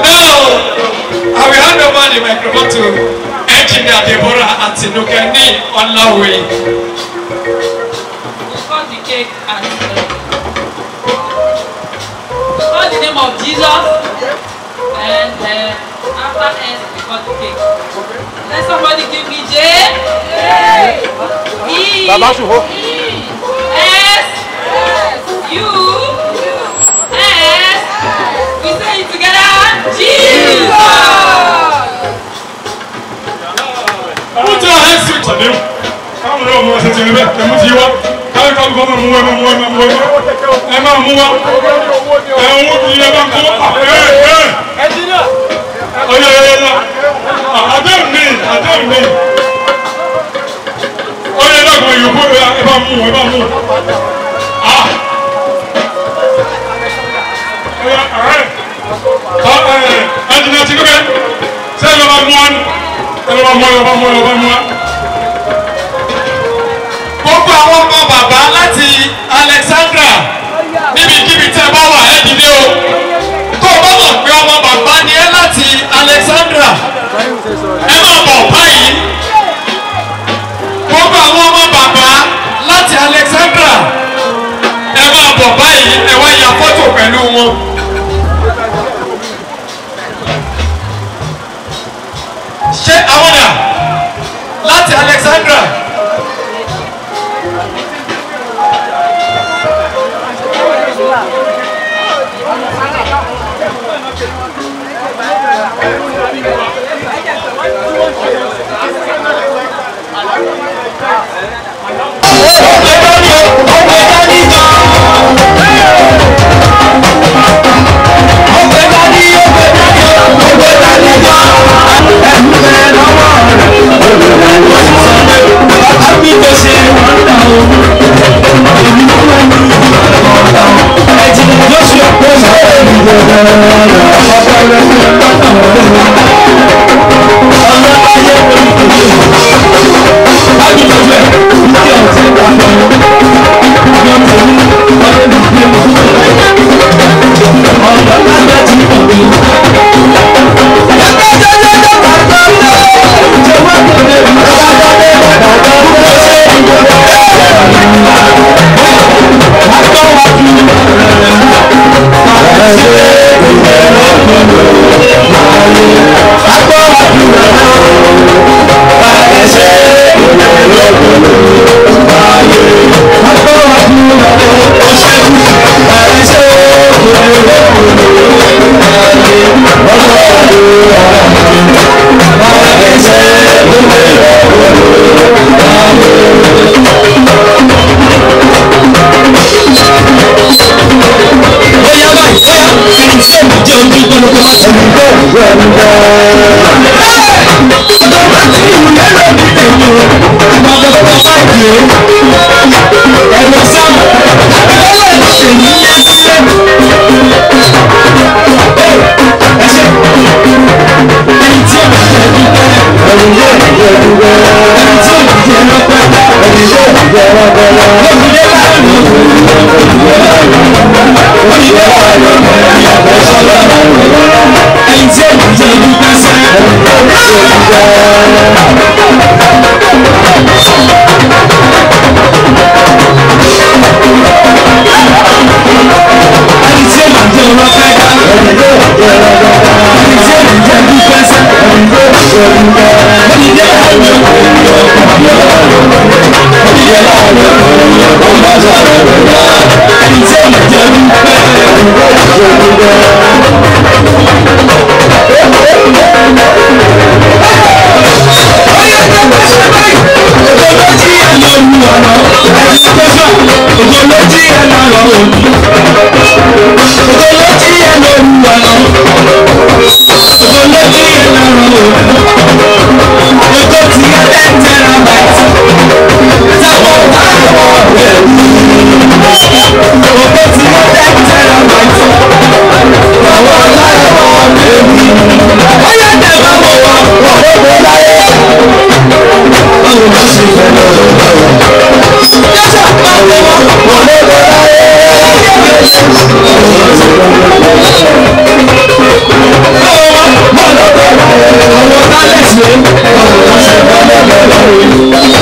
now I will hand over the microphone to engineer Deborah Àtinúkẹ́ ní Ọláwuyì. Cut the cake. cake and call the name of Jesus, and after S we cut the cake. Let somebody give me J. E. S. U. S. We say it together. Jesus. Put your hands together. Come on, mo se tele be, mo ti wa. Ka ka ko mo mo. E ma mu wa. E wo bi e ba ko. Engineer. Oh yeah. I don't need. Oh yeah, look when you put e ba mu. Ah. Yeah, all right. Engineer ti ko be. Say lo ba mu an. Lo ba mu. Gbogbo àwọn ọmọ bàbá láti Alexandra níbikíbi tí ẹ bá wà ẹ dìde o. Tó o bá mọ̀ pé ọmọ bàbá ni ẹ láti Alexandra ẹ máa bọ̀ báyìí. Gbogbo àwọn ọmọ bàbá láti Alexandra ẹ máa bọ̀ báyìí ẹ wá ya fọ́tò pẹ̀lú wọn. Ṣé àwọn dà láti Alexandra?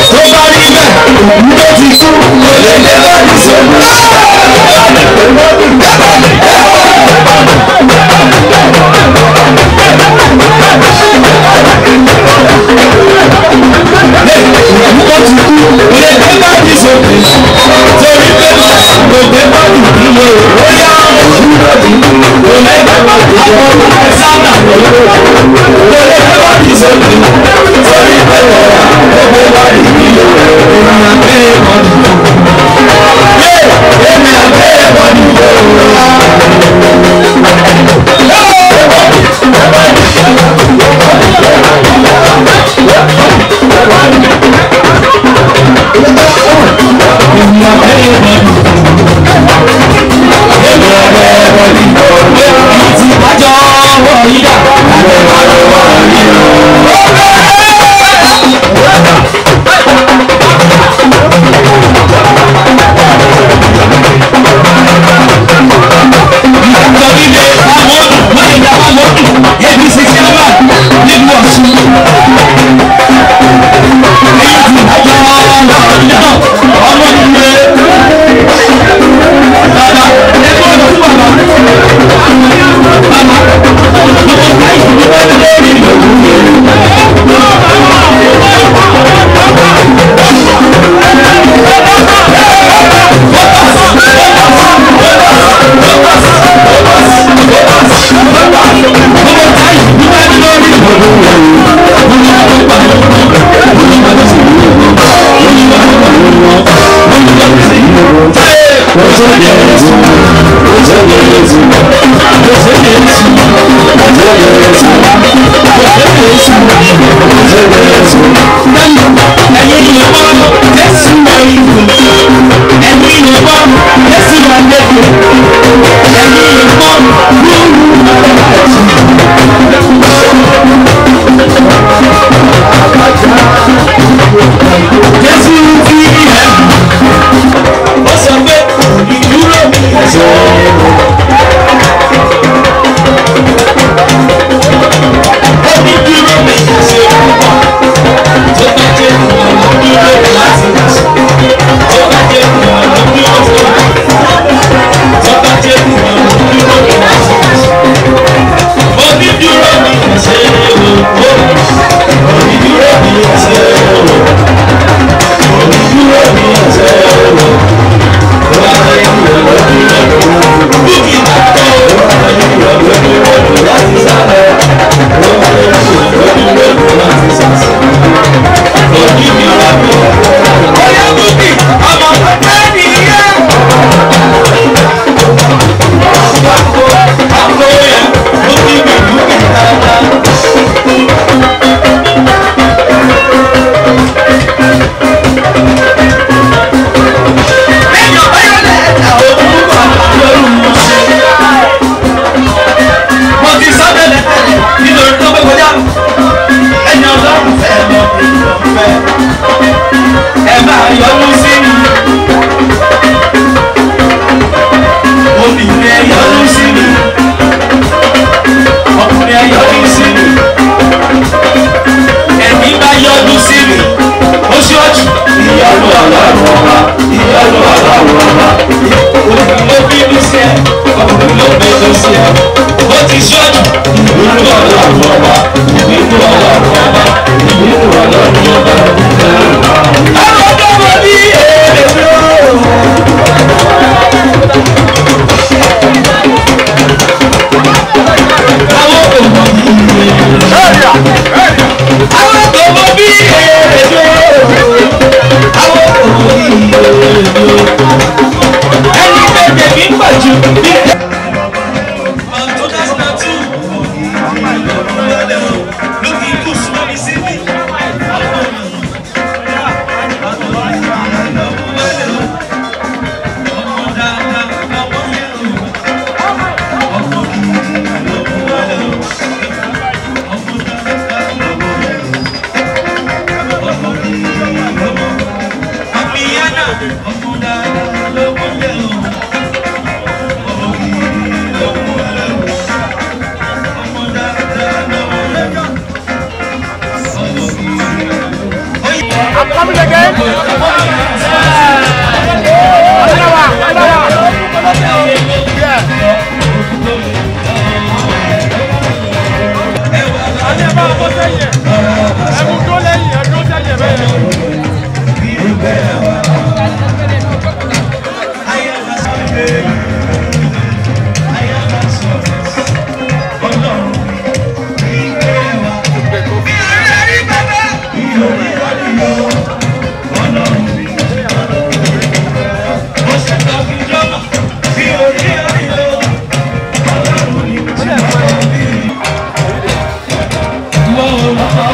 Tó bá rí bẹ́ẹ̀, ló ti kú, kò lè dé bá ní sọ́kù.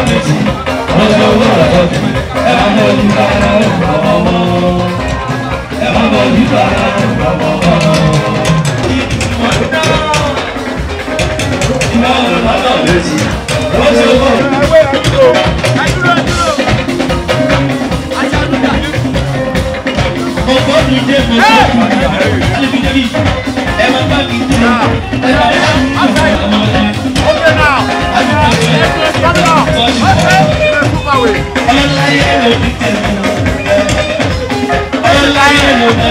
méjì ọjọ́ owó ọjọ́ bí ẹ má bọ̀ ojú bàrà ọmọ wọn ẹ má bọ̀ ojú bàrà ọmọ wọn. ìmọ̀ ọ̀rọ̀ méjì ọjọ́ owó ọkọ̀ mi dé mo ṣe àlejò débi ẹ má bá mi dé ẹ má bá mi dé ọmọ rẹ. Ọláyé ló ní tẹ̀lé ọláyé ló ní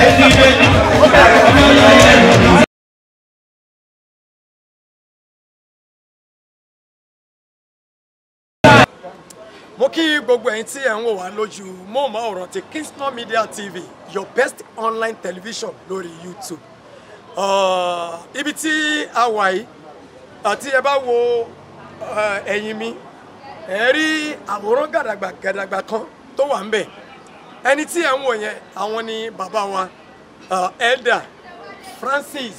ẹni bẹ́ẹ̀ ọláyé ló ní. Mo kí gbogbo ẹ̀yin tí ẹ ń wò wá lójú móhùnmáwòrán ti Kingston Media TV, your best online television lórí YouTube. Ibi tí a wà yìí àti ẹ bá wo ẹ̀yìn mi ẹ rí àwòrán gàdàgbà kan tó wà ńbẹ̀. Ẹni tí ẹ ń wò yẹn àwọn ni bàbá wa Elder Francis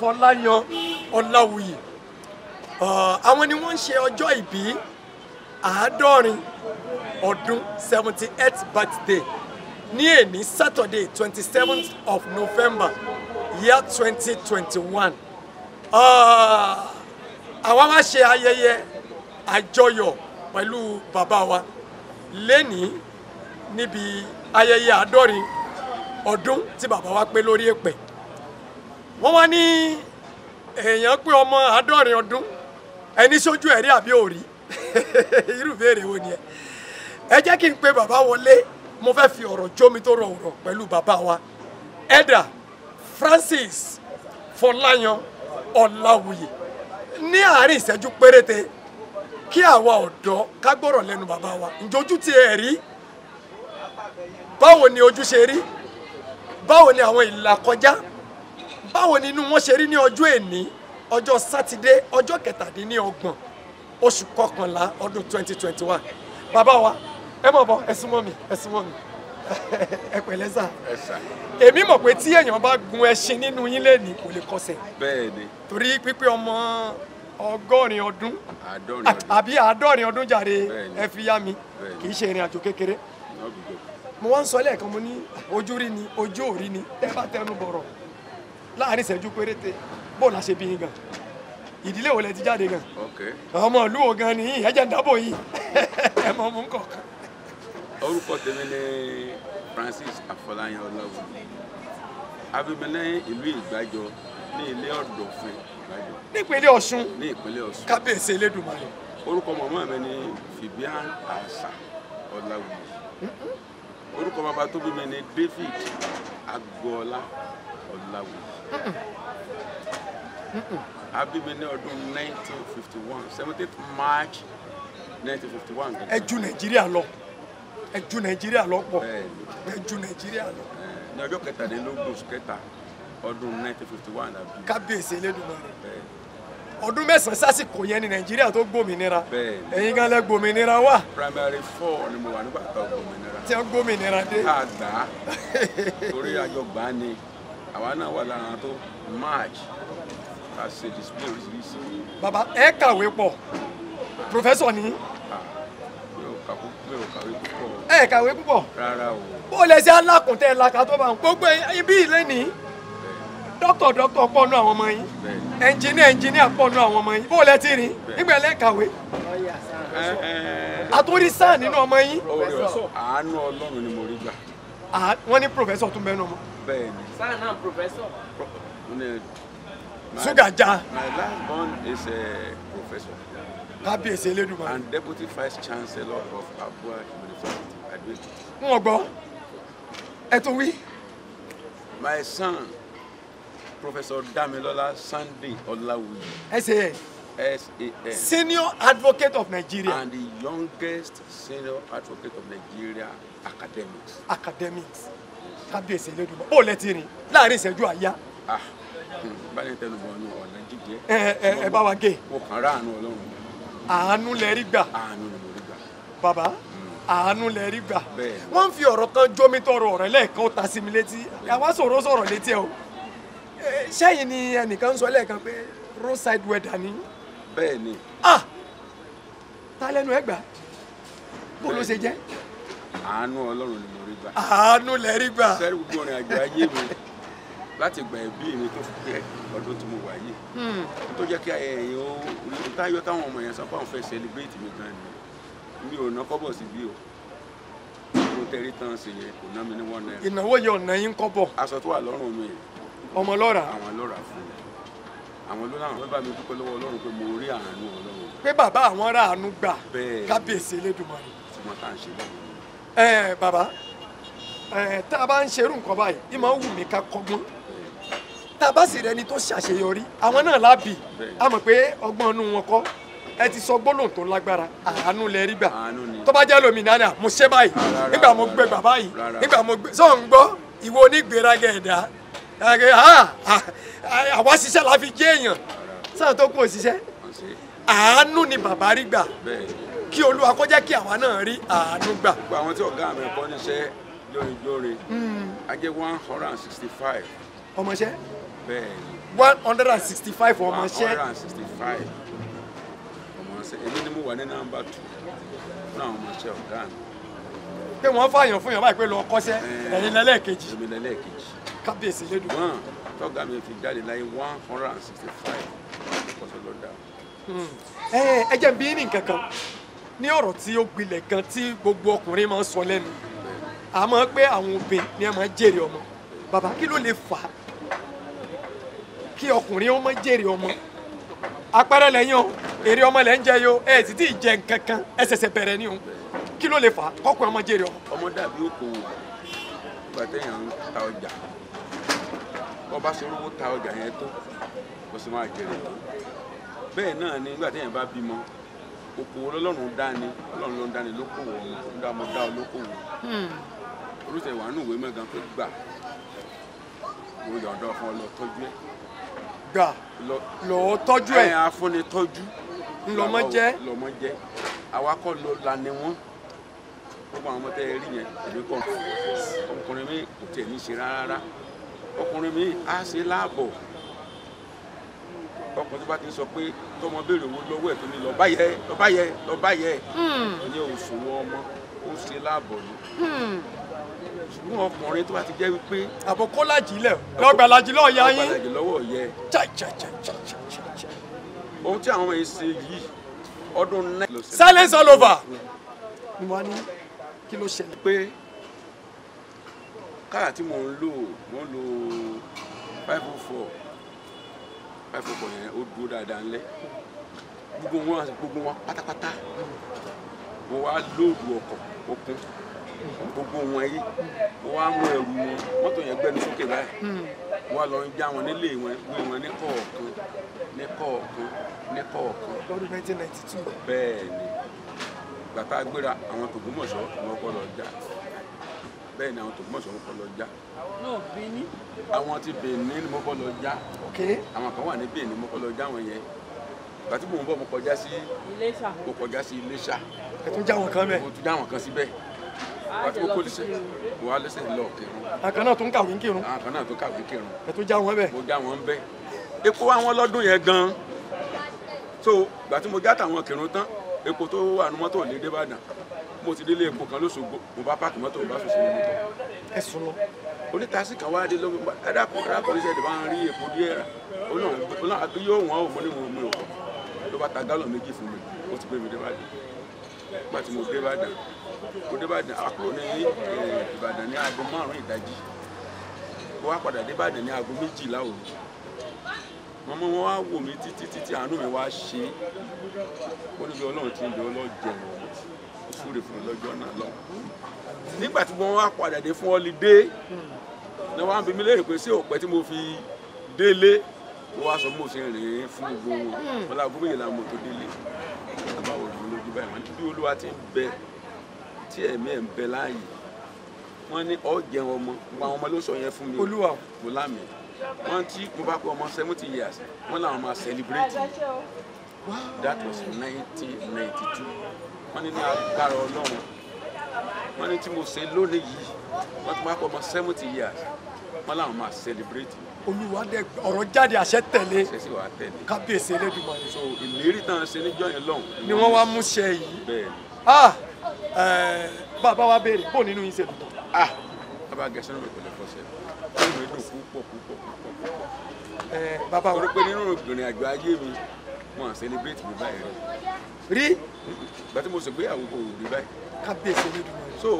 Fọláyan Ọláwuyì. Àwọn ni wọ́n ń ṣe ọjọ́ ìbí 50 ọdún 78th birthday ní èní Saturday 27th of November year 2021. Àwa wá ṣe ayẹyẹ àjọyọ̀ pẹ̀lú bàbá wa lénìí níbi ayẹyẹ 50 ọdún tí bàbá wa pé lórí èpẹ̀. Wọ́n wá ní èèyàn pé ọmọ 50 ọdún ẹni sójú ẹ̀rí àbí òrí irú béèrè wo ni ẹ jẹ́ kí n pe bàbá wọlé mo fẹ́ fi ọ̀rọ̀ jómi tó rọ̀ ọ̀rọ̀ pẹ̀lú bàbá wa Elder Francis Fọláyan Ọláwuyì ní àárín ìṣẹ́jú péréte kí àwa ọ̀dọ́ ká gbọ́rọ̀ lẹ́nu bàbá wa ǹjẹ́ ojú tí ẹ rí báwo ni ojú ṣe rí báwo ni àwọn ìlà kọjá báwo ni inú wọn ṣe rí ní ọjọ́ èní ọjọ́ sátidé ọjọ́ 27 oṣù kọkànlá ọdún 2021 bàbá wa ẹ mọ̀ bọ́ ẹ súnmọ́ mi ẹ pẹ̀lẹ́ sà èmi mọ̀ pé tí èèyàn bá gun ẹṣin nínú yín lẹ́nìí kò lè kọsẹ̀ bẹ́ẹ̀ni torí pípé ọmọ 100 ọdún àbí 50 ọdún jàre ẹ fi yá mi kì í ṣe ìrìn àjò kékeré mo wá ń sọ lẹ́ẹ̀kan mo ní ojú rí ni ojú ò rí ni tẹ́ bá tẹnu bọ̀rọ̀ láàrin ìṣẹ́jú péréte bó la ṣe bí yín gan ìdílé wo lẹ ti jáde gan ọmọ ìlú wo gan ni yín ẹjẹ ń dábò yín ẹ mọ mú nǹkan. orúkọ tèmi ni Francis Afọláyan Ọláwuyì abimi ní ìlú Ìgbàjọ ní ilé Ọ̀dọ̀fin Ìgbàjọ nípínlẹ̀ Ọ̀ṣun ní ìpínlẹ̀ Ọ̀ṣun kábíyèsí Elédùmarè. orúkọ mọ̀mọ́ mi ni Fibian Asa Ọláwuyì orúkọ bàbá tó bí mi ni David Agboola Ọláwuyì. Abimi ní ọdún 1951 17th March 1951. ẹ ju Nàìjíríà lọ ẹ ju Nàìjíríà lọ pọ̀ ẹ ju Nàìjíríà lọ. ní ọjọ́ 17 oṣù kẹta ọdún 1951 àbí. kábíyèsí Elédùmarè ọdún 9 sásìkò yẹn ní Nàìjíríà tó gbòmìnira ẹ̀yin gan lẹ gbòmìnira wà. primary 4 ni mo wà nígbà tó gbòmìnira. tí wọ́n gbòmìnira dé. àgbà torí àjọgbá ni àwa náà wà lára tó March ká ṣe display oríṣiríṣi. bàbá ẹ kàwé pọ̀ professor ni. mi ò kàwé púpọ̀. ẹ kàwé púpọ̀. rárá o. bó lè ṣe alákùntẹ́ làkà tó bá ń gbogbo ibi ilé ní dókítà pọ̀nù àwọn ọmọ yín ẹnjìníà pọ̀nù àwọn ọmọ yín bó lè ti rìn nígbà ẹ kàwé. àtúndí sáà nínú ọmọ yín. àánú Ọlọ́run ni mo rí gbà. wọ́n ní professor tún bẹ́ẹ̀ nù ọmọ. bẹ́ẹ̀ni. sáà náà professor. Sugaja. My last born is a professor. Kábíyèsí Elédùmarè. And deputy vice chancellor of Abua University, Adó-Èkìtì. Wọ́n gbọ́. Ẹ tún wí. My son, Professor Damilola Sunday Ọláwuyì. S.A.N. S.A.N. Senior Advocate of Nigeria. And the youngest senior advocate of Nigeria academics. Academics. Kábíyèsí Elédùmarè. Ó lẹ ti rìn láàrin ìṣẹ́jú àyá. Báyìí tẹnu bọ̀ ọ́nù ọ̀nà jíjẹ. Ẹ bá wa gé. Mo kàn rá àánú Ọlọ́run. Àánú lẹ rí gbà. Àánú ni mo rí gbà. Bàbá àánú lẹ rí gbà. Bẹ́ẹ̀. Wọ́n ń fi ọ̀rọ̀ kan jómi tọrọ ọ̀rọ̀ lẹ́ẹ̀kan ó ta sí mi létí. Àwa sọ̀rọ̀ létí ẹ o. Sẹ́yìn ni ẹnìkan sọ lẹ́ẹ̀kan pé roadside weather ni. bẹ́ẹ̀ ni. ta lẹ́nu ẹ gbà bó ló ṣe jẹ́. àánú Ọlọ́run ni mo rí gbà. àánú lẹ rí gbà. sẹ́rí gbogbo ọ̀rìn àjò ayé mi láti gbà ẹ̀bí mi tó fi pẹ́ ọdún tí mo wà yìí. tó jẹ́ kí ẹ̀yìn o táyọ̀ táwọn ọmọ yẹn sọ pé àwọn fẹ́ celebrate mi gan ni mi ò ná kọ́bọ̀ sí bí o. mo tẹ́rí tán sí yẹn kò ná mi ní one naira. ìnáwó yẹ ọ̀nà yín kọ́bọ̀. aṣọ tó wà lọ́rùn mi. ọmọ lọ́ra. àwọn lọ́ra fún mi. àwọn ló láwọn bá mi dúpẹ́ lọ́wọ́ Ọlọ́run pé mo rí àánú Ọlọ́run. pé bàbá àwọn rà àánú gbà kábíyèsí Elédùmarè. ṣùgbọ́n tá à ń ṣe lọ́wọ́. bàbá tá a bá ń ṣerú nǹkan báyìí ìmọ̀ ń wù mí ká kọ́gbọ́n tá a bá sì rẹni tó ṣàṣeyọrí àwọn náà lábì á mọ̀ pé ọgbọ́n inú wọn kọ́ ẹ ti sọ gbólóhùn tó lágbára àánú lẹ rí gbà tó bá jẹ́ lómi nánà mo ṣe báyìí nígbà mo gbé bàbá yìí nígbà mo gbé sọ̀ ń gbọ́ ìwọ onígbéraga ẹ̀dá àwa ṣiṣẹ́ la fi jẹ́ èèyàn sáà tó kún òṣìṣẹ́ àánú ni bàbá rí gbà kí Olúwa kó jẹ́ kí àwa náà rí àánú gbà. gbogbo àwọn tí ọ̀gá mi kọ́ níṣẹ́ lóore a jẹ́ 165. ọmọṣẹ́. bẹ́ẹ̀ni. 165 ọmọṣẹ́. 165 ọmọṣẹ́ èmi ni mo wà ní nọ́mbà 2 náà ọmọṣẹ́ ọ̀gá mi. pé wọ́n fààyàn fún yàn báyìí pé lọ kọ́ṣẹ́ ẹ̀yin lẹ́lẹ́kejì. èmi lẹ́lẹ́kejì. kábíyèsí lédùn. tọ́gá mi fi jáde láyé 165 kọ́sọ́ lọ́dà. ẹ jẹ́ bí ní nǹkan kan ní ọ̀rọ̀ tí ó gbilẹ̀ gan tí gbogbo ọkùnrin máa ń sọ lẹ́nu àmọ́ pé àwọn obìnrin ni ẹ máa ń jèrè ọmọ bàbá kí ló lè fà á kí ọkùnrin ó máa jèrè ọmọ apẹrẹ lẹ́yìn o èrè ọmọ lẹ́ ń jẹ yo ẹ sì tí ì jẹ nǹkan kan ẹ ṣẹ̀ṣẹ̀ bẹ̀rẹ̀ ni o kí ló lè fà á kọ́kùnrin ọmọ jèrè ọmọ. ọmọ dàbí okòwò nígbà téèyàn ń ta ọjà ọba sorówó ta ọjà yẹn tó kó sì máa jèrè tó bẹ́ẹ̀ náà ni nígbà téèyàn bá bímọ okòwò lọ́lọ́run dání Ọlọ́run ló ń dání lókòwò ń dá ọmọ dá olókòwò orúkọ ìwà nù ìwé mẹ́gan pé gbà mo yọ̀ǹda fún ọ lọ tọ́jú ẹ̀. gbà lọ tọ́jú ẹ̀. afúnni tọ́jú. ńlọmọ jẹ́. lọmọ jẹ́ àwa kọ́ ló lani wọ́n gbogbo àwọn ọmọ tẹ́ ẹ rí yẹn èmi kọ́ ọkùnrin mi kò tiẹ̀ ní ṣe rárá ọkùnrin mi á ṣe láàbọ̀ ọkùnrin tó bá ti sọ pé tọmọ béèrè owó lọ́wọ́ ẹ̀ tó ní lọ́ọ́ bá yẹ ìyẹn ò sòwò ọmọ ó ṣe láàbọ̀ ni ṣùgbọ́n ọkùnrin tó bá ti jẹ́ wípé. àbò kọ́lájì lẹ̀ lọ́gbàlájì lọ́ọ̀ ya yín. lọ́gbàlájì lọ́wọ́ yẹ. ohun tí àwọn ọmọ yìí ṣe yìí ọdún náà. silence all over. wọ́n ní kí ló ṣẹlẹ̀. pé káyà tí mò ń lò 504 yẹn ó dúró dáadáa ńlẹ̀ gbogbo wọn pátápátá mo wá lóòdù ọkọ̀ òkun gbogbo wọn yìí mo wá mú ẹrù wọn mọ́tò yẹn gbẹ́nu sókè báyìí mo wá lọ ń já wọn nílé wọn gbé wọn ní kọ̀ọ̀kan. lọ́dún 1992. bẹ́ẹ̀ ni gbàtà gbéra àwọn tògbómọ̀ṣọ́ wọn kọ́ lọ já bẹ́ẹ̀ ni àwọn tògbómọ̀ṣọ́ wọn kọ́ lọ já. àwọn ti Benin ni mo kọ́ lọ já àwọn kan wà ní Benin mo kọ́ lọ já wọn yẹn gbàtí mò ń bọ̀ mo kọjá sí Iléṣà. ẹ tún já wọn kan bẹ́ẹ̀. mo tún já wọn kan síbẹ̀ wàá tó kó lẹsẹ wàá lẹsẹ lọ kírun. àkàn náà tún kàwé kírun. àkàn náà tún kàwé kírun. ẹ tún já wọn bẹ́ẹ̀. mo já wọn bẹ́ẹ̀. epo wa wọn lọ́dún yẹn gan-an so gbà tí mo já tàwọn kírun tán epo tó wà ní mọ́tò lè dé Ìbàdàn mo ti délé epo kan lóṣogbo mo bá páàkì mọ́tò bá sòsì nínú mọ́tò. ẹ sùn lọ. onítàsí kan wáá dé lọ́wọ́ ẹ̀dàkùnrin ṣẹ̀dẹ̀ bá ń rí epo díẹ̀ rà ó náà yóò wọ́n ò mọ́ ní mo mi ò kọ́ ló bá ta gálọ̀ méjì fún mi ó ti gbé mi dé Ìbàdàn nígbà tí mo dé Ìbàdàn àkúrò ní Ìbàdàn ní aago 5 ìdájí ó wá padà dé Ìbàdàn ní aago 12 òru mọ́mọ́ wọn wá wò mí títí àánú mi wá ṣe ó níbi Ọlọ́run tí ń bẹ ọlọ́jẹun ó súre fún mi lọ́jọ́ náà lọ nígbà tí wọ́n wá padà dé fún ọlídé ni wọ́n á bi mí léèrè pé sí òpẹ́ tí mo fi délé mo wá sọ mo ṣe rìn fún gbogbo wọn láago méjìlá mo tó délé àbáwọ̀ ìlú lójú báyìí wọn bí Olúwa ti ń bẹ tí ẹ̀mí ẹ̀ ń bẹ láàyè wọ́n ní ọ̀jẹ̀ ọmọ àwọn ọmọ ló sọ yẹn fún mi Olúwa mo lámì wọ́n tí mo bá pé ọmọ 70 years wọ́n làwọn máa celebrate that was 1992 wọ́n ní ní agbára Ọlọ́run wọ́n ní tí mo ṣe lónìí yìí wọ́n ti bá pé ọmọ 70 years wọ́n làwọn máa celebrate olúwa dẹ ọ̀rọ̀ jáde àṣẹ tẹ̀lé ṣe sì wà tẹ̀lé. kábíyèsí Elédùmarè. so ìlérí tán ṣe níjọ́ yẹn lọ́hùn. ni wọ́n wá múṣẹ yìí. bẹ́ẹ̀ bàbá wa béèrè bó nínú yín ṣe dùn. bàbá gẹ̀ẹ́sì náà pẹ̀lẹ́ fọ́sẹ̀ ó mi dùn púpọ̀. bàbá wa. torí pé nínú ìrìn àjò ayé mi wọn à celebrate mi báyìí rí. ìgbà tí mo ṣègbéyàwó kò rí báyìí. kábíyèsí Elédùmarè. so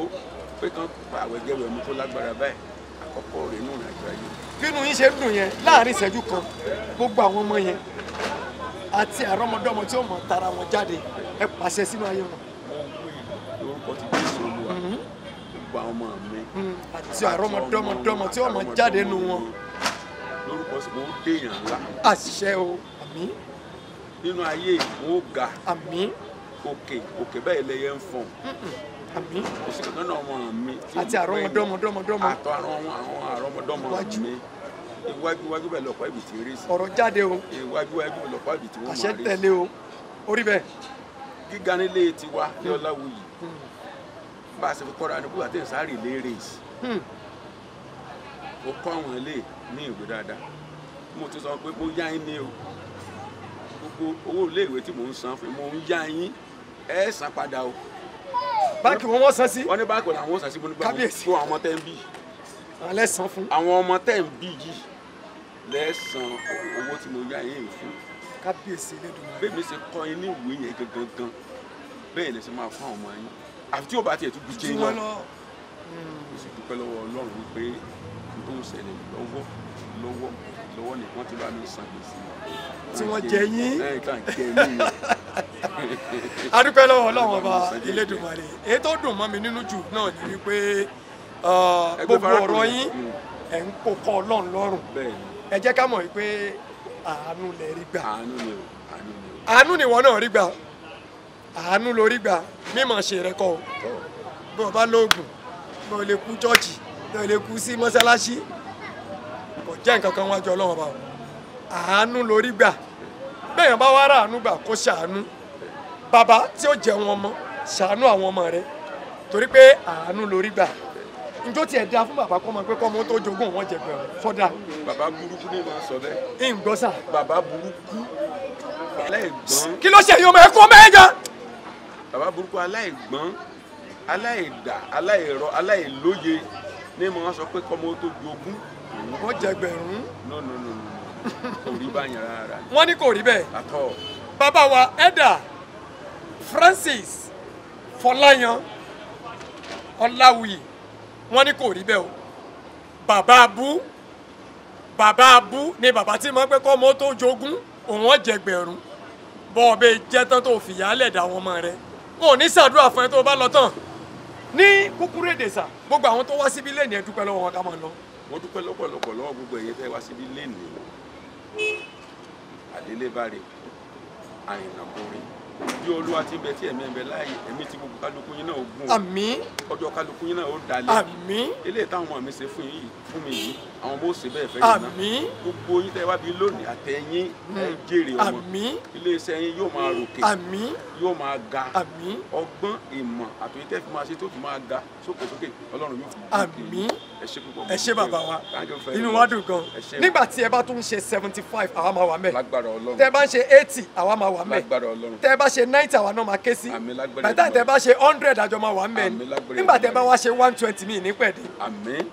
pé kan àwẹ̀ jẹ́wẹ̀ mi tó lágbára báyìí àkọ́kọ́ rẹ̀ nínú ìrìn àjò ayé. bínú yín ṣe dùn yẹn láàrin ìṣẹ́jú kan gbogbo àwọn ọmọ yẹn àti àrọ́mọdọ́mọ tí ó mọ̀ tara wọn jáde ẹ pàṣẹ sínú ayé wọn. lórúkọ ti Jésù Olúwa gbogbo àwọn ọmọ mi. àti àrọ́mọdọ́mọ tí ó mọ̀ jáde nù wọn. lórúkọ sì mo déèyàn ńlá. àṣẹ o àmín. nínú ayé mo ga. àmín. òkè bẹ́ẹ̀ lẹyẹ ń fọ̀n. àmín. kò sí kankan náà ọmọ mi. àti àrọ́mọdọ́mọ. àtọ̀ àwọn àrọ́mọdọ́mọ mi. iwájú bẹ́ẹ̀ lọ́pàá ibi tí rí sí. ọ̀rọ̀ jáde o. iwájú bẹ́ẹ̀ lọ́pàá ibi tí wọ́n máa rí sí. àṣẹ tẹ̀lé o orí bẹ́ẹ̀. gíga nílé tiwa ní Ọláwuyì bá a ṣe fi kọ́ra ní búwa tí n sáré lé race. ó kọ́ àwọn ilé ní ìwé dáadáa mo ti sọ pé mo yá yín ní o gbogbo owó iléèwé tí mò ń san fún mo ń yá yín ẹ san padà o. báńkì wọn wọ́n san sí. wọ́n ní báńkì wọn làwọn san sí mo ní báńkì fún àwọn ọmọ tẹ́ ń bí. àwọn lẹ́sàn fún. àwọn ọmọ tẹ́ ń bí yìí lẹ́sàn owó tí mo yá yín fún. kábíyèsí Elédùmarè. bẹ́ẹ̀ mi ṣe kọ́ yín ní ìwé yẹn gangan bẹ́ẹ̀ lè ṣe máa fún àwọn ọmọ yín àfi tí ó bá tiẹ̀ tún bí jẹ́ náà. mo sì dúpẹ́ lọ́wọ́ Ọlọ́run wípé n tó ń ṣẹlẹ̀ lọ́wọ́ ni wọ́n ti bá mi san gbèsè. tí wọ́n jẹ yín. ẹ̀ kàn jẹ yín. a dúpẹ́ lọ́wọ́ Ọlọ́run ọba Elédùmarè èyí tó dùn mọ́ mi nínú jù náà ni wípé gbogbo ọ̀rọ̀ yín ẹ̀ ń kó kọ́ Ọlọ́run lọ́rùn ẹ jẹ́ ká mọ̀ wípé àánú lẹ rí gbà. àánú ni wọ́n náà rí gbà àánú lórí gbà mímọ̀ ṣe rẹ kọ́ o bí wọ́n bá lóògùn bí wọ́n lè kú chọ́ọ̀chì bí wọ́n lè kú sí mọ́sálásí kò jẹ́ nǹkan kan wájú Ọlọ́run ọba o àánú lórí gbà bẹ́ẹ̀ bá wá rà àánú gbà kó ṣàánú bàbá tí ó jẹ wọn mọ́ ṣàánú àwọn ọmọ rẹ torí pé àánú lórí gbà njó tiẹ̀ da fún bàbá kọ́mọ pé kọ́mọ tó jogún wọn jẹ bẹ̀rù sọ́dà. bàbá burúkú ni màá sọ bẹ́ẹ̀. ń gbọ́ sà. bàbá burúkú aláìgbọ́n. kí ló ṣe yìí ọmọ ẹ kó mẹ́jọ. bàbá burúkú aláìgbọ́n aláìdá aláìrọ aláìlóye ní màá sọ pé kọ́mọ tó jogún. wọ́n jẹ gbẹ̀rún. no kò rí báyìí rárá. wọ́n ní kò rí bẹ́ẹ̀. àtọ̀. bàbá wa Elder Francis Fọláyan Ọláwuyì wọ́n ní kò rí bẹ́ẹ̀ o bàbá abú ni bàbá tí mo pẹ́ kọ́ mọ́ tó jogún òun ọ̀jẹ̀ gbẹ̀rún bọ́ ọ bẹ́ẹ̀ jẹ́ tán tó fìyà lẹ̀ dá wọn ọmọ rẹ wọn ò ní ṣàdúrà fún ẹ tó bá lọ tán ní kúkúrú èdè sà gbogbo àwọn tó wá síbí lẹ́nu ẹ dúpẹ́ lọ́wọ́ wọn ká máa lọ. wọ́n dúpẹ́ lọ́pọ̀lọpọ̀ lọ́wọ́ gbogbo ẹ̀yẹ tẹ́ wá síbí lẹ́nu àdélébáre àyìnàkóre bí Olúwa ti bẹ tí ẹ̀mí ẹ̀bẹ̀ láàyè ẹ̀mí tí gbogbo kálukú yín náà ó gùn. àmín. ọjọ́ kálukú yín náà ó dalẹ̀. àmín. eléyìí táwọn ọmọ mi ṣe fún mi yìí àwọn ọmọ ó ṣe bẹ́ẹ̀ fẹ́ yìí náà. àmín. gbogbo yín tẹ́ wá bí lónìí àtẹ̀yìn ẹ jèrè ọmọ. àmín. iléeṣẹ́ yín yóò máa ròkè. àmín. yóò máa ga. àmín. ọgbọ́n ìmọ̀ àtòyí tẹ́ fi máa ṣe tó fi máa ga sókè Ọlọ́run yóò fi. àmín. ẹ ṣé púpọ̀. ẹ ṣé bàbá wa inú wa dùn gan nígbà tí ẹ bá tún ṣe 75 àwa máa wà ńbẹ̀. lágbára Ọlọ́run. tẹ́ bá ń ṣe 80 àwa máa wà ńbẹ̀. lágbára Ọlọ́run. tẹ́ bá ṣe 90 àwa náà máa ké sí. bàtà tẹ́ bá ṣe 100 àjọ máa wà ńbẹ̀ ni nígbà tẹ́ bá wá ṣe 120 mi ní pẹ̀dín. àmín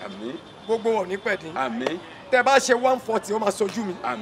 àmín. gbogbo wọn ní pẹ̀dín. àmín. tẹ́ bá ṣe 140 ó máa sojú mi. àmín.